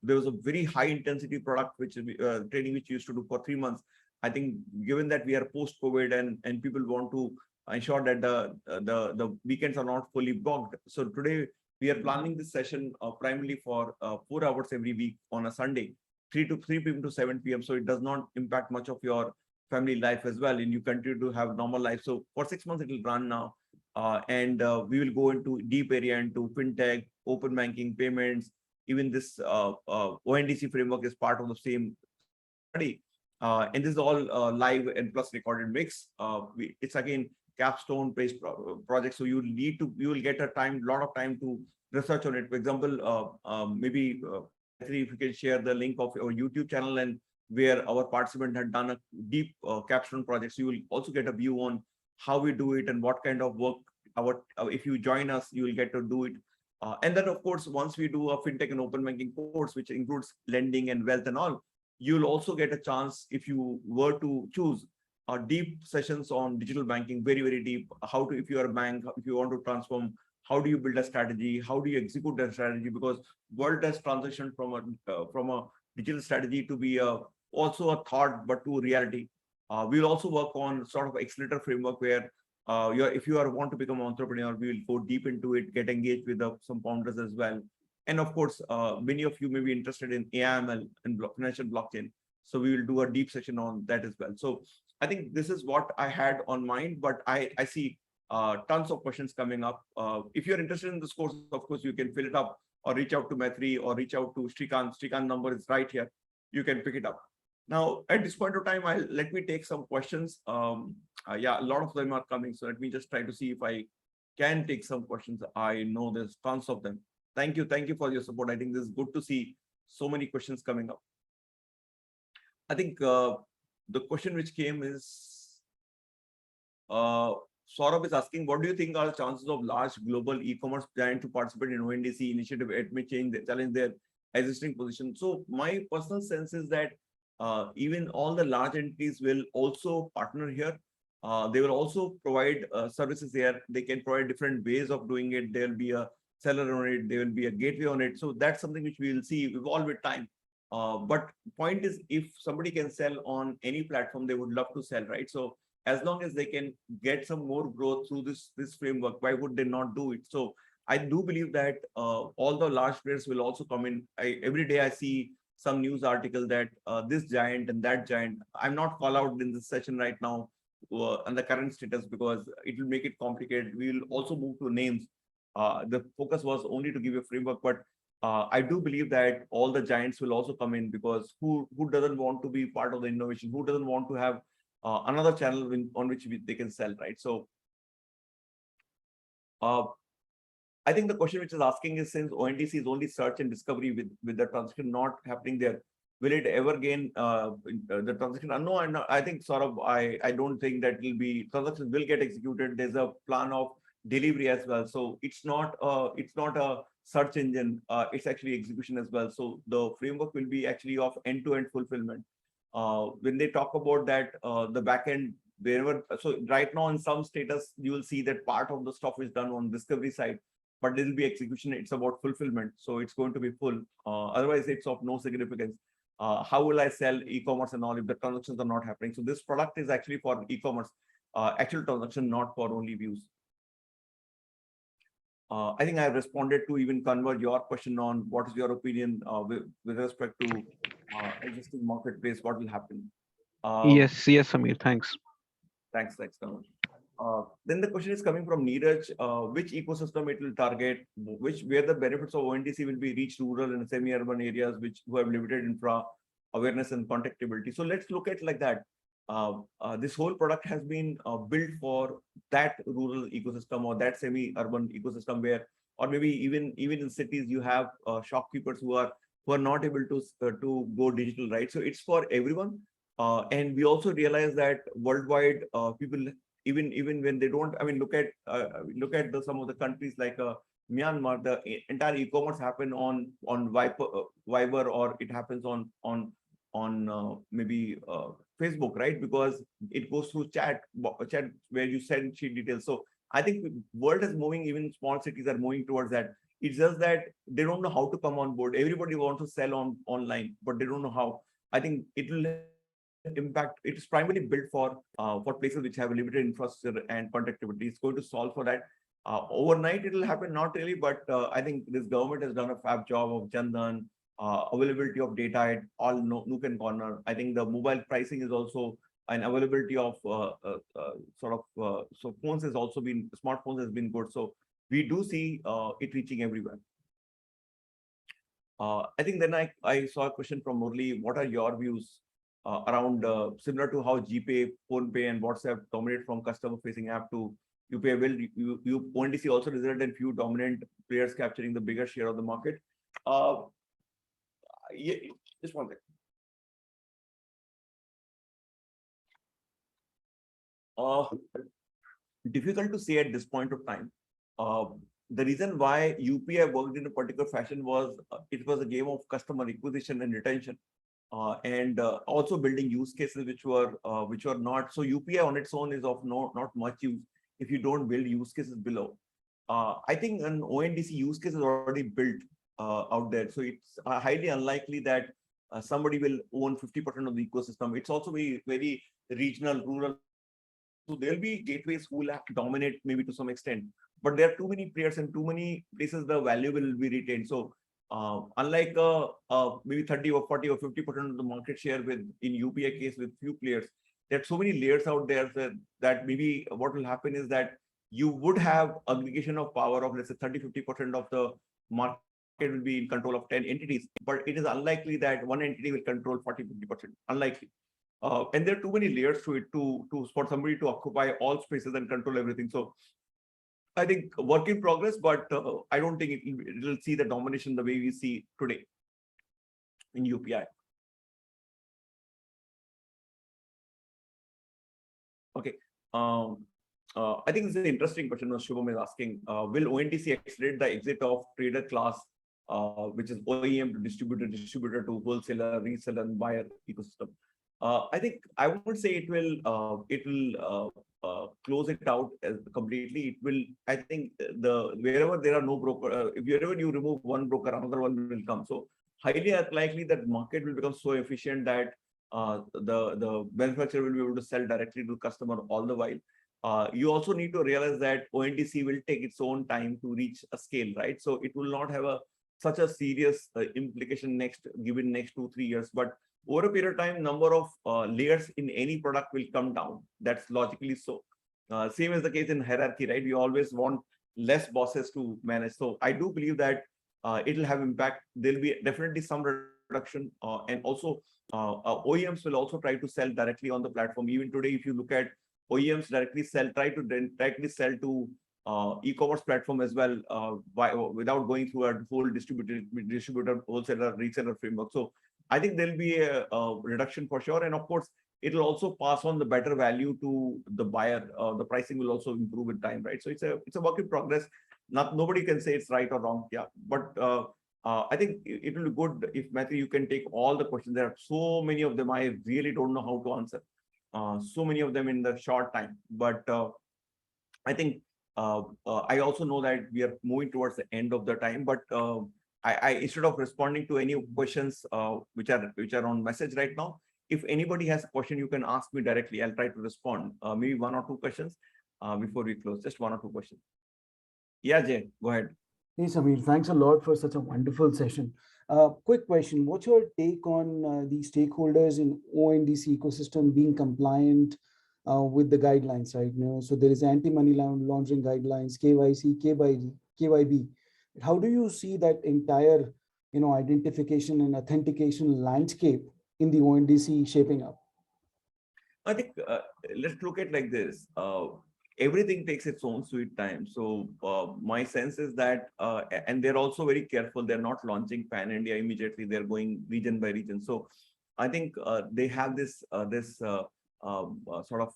there was a very high intensity product which training which we used to do for 3 months. I think given that we are post COVID and people want to ensure that the weekends are not fully booked. So today we are planning this session primarily for 4 hours every week on a Sunday, 3 p.m. to 7 p.m. So it does not impact much of your family life as well, and you continue to have normal life. So for 6 months it will run now, and we will go into deep area into fintech, open banking, payments. Even this ONDC framework is part of the same study, and this is all live and plus recorded mix. It's again capstone-based project, so you will get a lot of time to research on it. For example, maybe if you can share the link of our YouTube channel and where our participant had done a deep capstone project, so you will also get a view on how we do it and what kind of work. If you join us, you will get to do it And then, of course, once we do a fintech and open banking course, which includes lending and wealth and all, you'll also get a chance if you were to choose deep sessions on digital banking, very, very deep. How to, if you are a bank, if you want to transform, how do you build a strategy? How do you execute that strategy? Because world has transitioned from a digital strategy to be also a thought, but to reality. We'll also work on sort of accelerator framework where if you are want to become an entrepreneur, we will go deep into it, get engaged with some founders as well. And of course, many of you may be interested in AML and financial blockchain. So we will do a deep session on that as well. So I think this is what I had on mind, but I see tons of questions coming up. If you're interested in this course, of course, you can fill it up or reach out to Maitri or reach out to Shrikant. Shrikant number is right here. You can pick it up. Now, at this point of time, let me take some questions. Yeah, a lot of them are coming. So let me just try to see if I can take some questions. I know there's tons of them. Thank you. Thank you for your support. I think this is good to see so many questions coming up. I think the question which came is, Saurabh is asking, what do you think are the chances of large global e-commerce giant to participate in ONDC initiative? It may challenge their existing position. So my personal sense is that even all the large entities will also partner here. They will also provide services here. They can provide different ways of doing it. There will be a seller on it. There will be a gateway on it. So that's something which we will see evolve with time. But point is, if somebody can sell on any platform, they would love to sell, right? So as long as they can get some more growth through this framework, why would they not do it? So I do believe that all the large players will also come in. Every day I see some news article that this giant and that giant. I'm not call out in this session right now on the current status because it will make it complicated. We will also move to names. The focus was only to give you a framework, but I do believe that all the giants will also come in because who doesn't want to be part of the innovation? Who doesn't want to have another channel on which they can sell, right? So I think the question which is asking is, since ONDC is only search and discovery with the transaction not happening there, will it ever gain the transaction? No, I think sort of, I don't think that will be, transactions will get executed. There's a plan of delivery as well. So it's not a search engine, it's actually execution as well. So the framework will be actually of end-to-end fulfillment. When they talk about that, the backend, wherever, so right now in some status, you will see that part of the stuff is done on discovery side, but there will be execution. It's about fulfillment. So it's going to be full. Otherwise, it's of no significance. How will I sell e-commerce and all if the transactions are not happening? So this product is actually for e-commerce, actual transaction, not for only views. I think I have responded to even convert your question on what is your opinion with respect to existing marketplace, what will happen? Yes, Samir, thanks. Thanks, Kanwar. Then the question is coming from Neeraj, which ecosystem it will target, where the benefits of ONDC will be reached rural and semi-urban areas who have limited infra awareness and contactability. So let's look at like that. This whole product has been built for that rural ecosystem or that semi-urban ecosystem where, or maybe even in cities, you have shopkeepers who are not able to go digital, right? So it's for everyone. And we also realize that worldwide, people, even when they don't, I mean, look at some of the countries like Myanmar, the entire e-commerce happen on Viber, or it happens on maybe Facebook, right? Because it goes through chat where you send sheet details. So I think world is moving, even small cities are moving towards that. It's just that they don't know how to come on board. Everybody wants to sell online, but they don't know how. I think it will impact. It's primarily built for places which have limited infrastructure and connectivity. It's going to solve for that. Overnight, it will happen, not really, but I think this government has done a fab job of Jandan, availability of data at all nook and corner. I think the mobile pricing is also an availability of so phones has also been, smartphones has been good. So we do see it reaching everywhere. I think then I saw a question from Murli. What are your views around similar to how GPay, PhonePe, and WhatsApp dominate from customer-facing app to UPI? Will ONDC also result in few dominant players capturing the bigger share of the market? Yeah, just one second. Difficult to say at this point of time. the reason why UPI worked in a particular fashion was it was a game of customer acquisition and retention, and also building use cases which were not. So UPI on its own is of not much use if you don't build use cases below. I think an ONDC use case is already built out there, so it's highly unlikely that somebody will own 50% of the ecosystem. It's also very regional, rural. So there'll be gateways who will have to dominate maybe to some extent, but there are too many players and too many places the value will be retained. So unlike maybe 30 or 40 or 50% of the market share with in UPI case with few players, there are so many layers out there that maybe what will happen is that you would have aggregation of power of let's say 30-50% of the market will be in control of 10 entities, but it is unlikely that one entity will control 40-50%. Unlikely. And there are too many layers to it to for somebody to occupy all spaces and control everything. So I think work in progress, but I don't think it'll see the domination the way we see today in UPI. Okay. I think this is an interesting question. Shubham is asking, will ONDC accelerate the exit of trader class, which is OEM to distributor to wholesaler, reseller, and buyer ecosystem? I think I would say it will close it out completely. It will. I think wherever there are no broker, if wherever you remove one broker, another one will come. So highly likely that market will become so efficient that the manufacturer will be able to sell directly to customer all the while. You also need to realize that ONDC will take its own time to reach a scale, right? So it will not have such a serious implication given next 2-3 years, but over a period of time, number of layers in any product will come down. That's logically so. Same as the case in hierarchy, right? We always want less bosses to manage. So I do believe that it will have impact. There'll be definitely some reduction, and also OEMs will also try to sell directly on the platform. Even today, if you look at OEMs directly sell to e-commerce platform as well, without going through a whole distributor, wholesaler, reseller framework. So I think there'll be a reduction for sure, and of course, it'll also pass on the better value to the buyer. The pricing will also improve with time, right? So it's a work in progress. Nobody can say it's right or wrong, yeah. But I think it will be good if Matthew you can take all the questions. There are so many of them. I really don't know how to answer. So many of them in the short time, but I think I also know that we are moving towards the end of the time, but I instead of responding to any questions which are on message right now, if anybody has a question, you can ask me directly. I'll try to respond. Maybe 1 or 2 questions before we close. Just 1 or 2 questions. Yeah, Jay, go ahead. Hey, Samir, thanks a lot for such a wonderful session. Quick question. What's your take on the stakeholders in ONDC ecosystem being compliant with the guidelines, right? So there is anti-money laundering guidelines, KYC, KYB. How do you see that entire, identification and authentication landscape in the ONDC shaping up? I think let's look at like this. Everything takes its own sweet time. So my sense is that, and they're also very careful. They're not launching pan India immediately. They're going region by region. So I think they have this sort of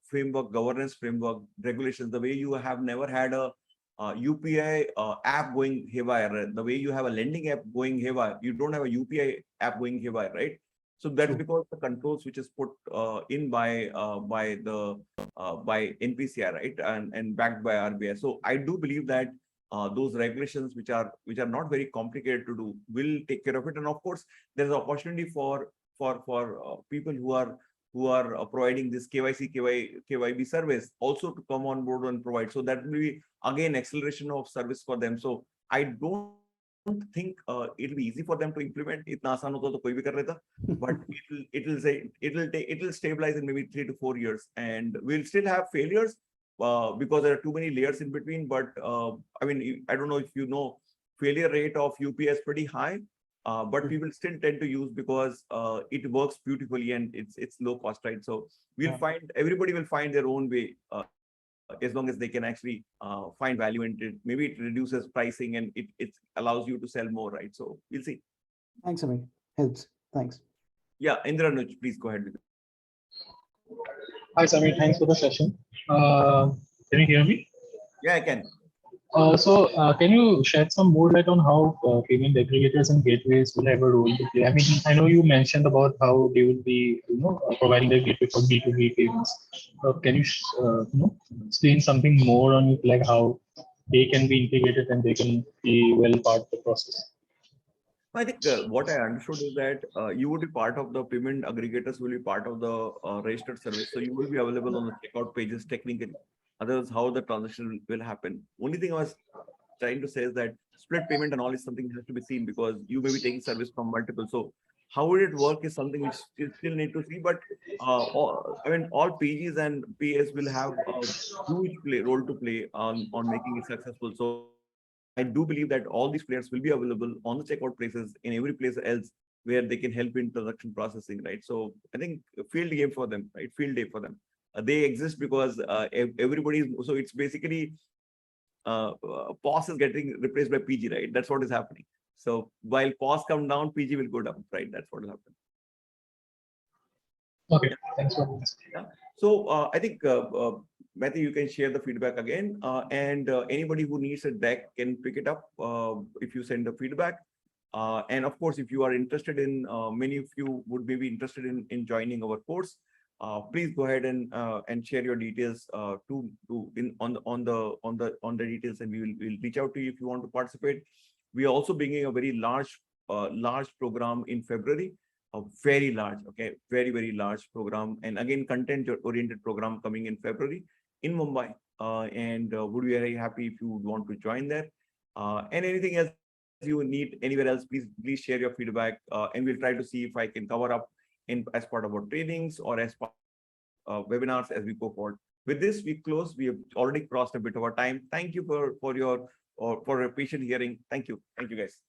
framework, governance framework, regulations. The way you have never had a UPI app going haywire, the way you have a lending app going haywire, you don't have a UPI app going haywire, right? So that's because the controls which is put in by NPCI, right, and backed by RBI. So I do believe that those regulations which are not very complicated to do will take care of it. And of course, there's an opportunity for people who are providing this KYC, KYB service also to come on board and provide. So that will be again acceleration of service for them. So I don't think it'll be easy for them to implement. Itna aasan hota to koi bhi kar leta, but it'll stabilize in maybe 3 to 4 years, and we'll still have failures because there are too many layers in between. But I mean, I don't know if you know, failure rate of UPI is pretty high, but people still tend to use because it works beautifully and it's low cost, right? So we'll find, everybody will find their own way. As long as they can actually find value in it. Maybe it reduces pricing and it allows you to sell more, right? So we'll see. Thanks, Amir. Helps. Thanks. Yeah, Indranuj, please go ahead with it. Hi, Samir. Thanks for the session. Can you hear me? Yeah, I can. Can you shed some more light on how payment aggregators and gateways will have a role to play? I mean, I know you mentioned about how they will be, providing their gateway for B2B payments. Can you, explain something more on it, like how they can be integrated and they can be well part of the process? I think what I understood is that you would be part of the payment aggregators, will be part of the registered service. So you will be available on the checkout pages technically. Otherwise, how the transaction will happen. Only thing I was trying to say is that split payment and all is something that has to be seen, because you may be taking service from multiple. So how would it work is something which you still need to see. But all PGs and PS will have a huge role to play on making it successful. So I do believe that all these players will be available on the checkout places in every place else where they can help in transaction processing, right? So I think a field game for them, right? Field day for them. They exist because everybody is, so it's basically POS is getting replaced by PG, right? That's what is happening. So while POS come down, PG will go down, right? That's what will happen. Okay, thanks for this. Yeah. So I think Matthew, you can share the feedback again, and anybody who needs a deck can pick it up if you send the feedback. And of course, if you are interested in, many of you would maybe interested in joining our course, please go ahead and share your details on the details, and we'll reach out to you if you want to participate. We are also bringing a very large program in February. A very large, okay, very large program, and again content-oriented program coming in February in Mumbai. And would be very happy if you would want to join there. And anything else you need anywhere else, please share your feedback, and we'll try to see if I can cover up as part of our trainings or as part of webinars as we go forward. With this, we close. We have already crossed a bit of our time. Thank you for your patient hearing. Thank you, guys.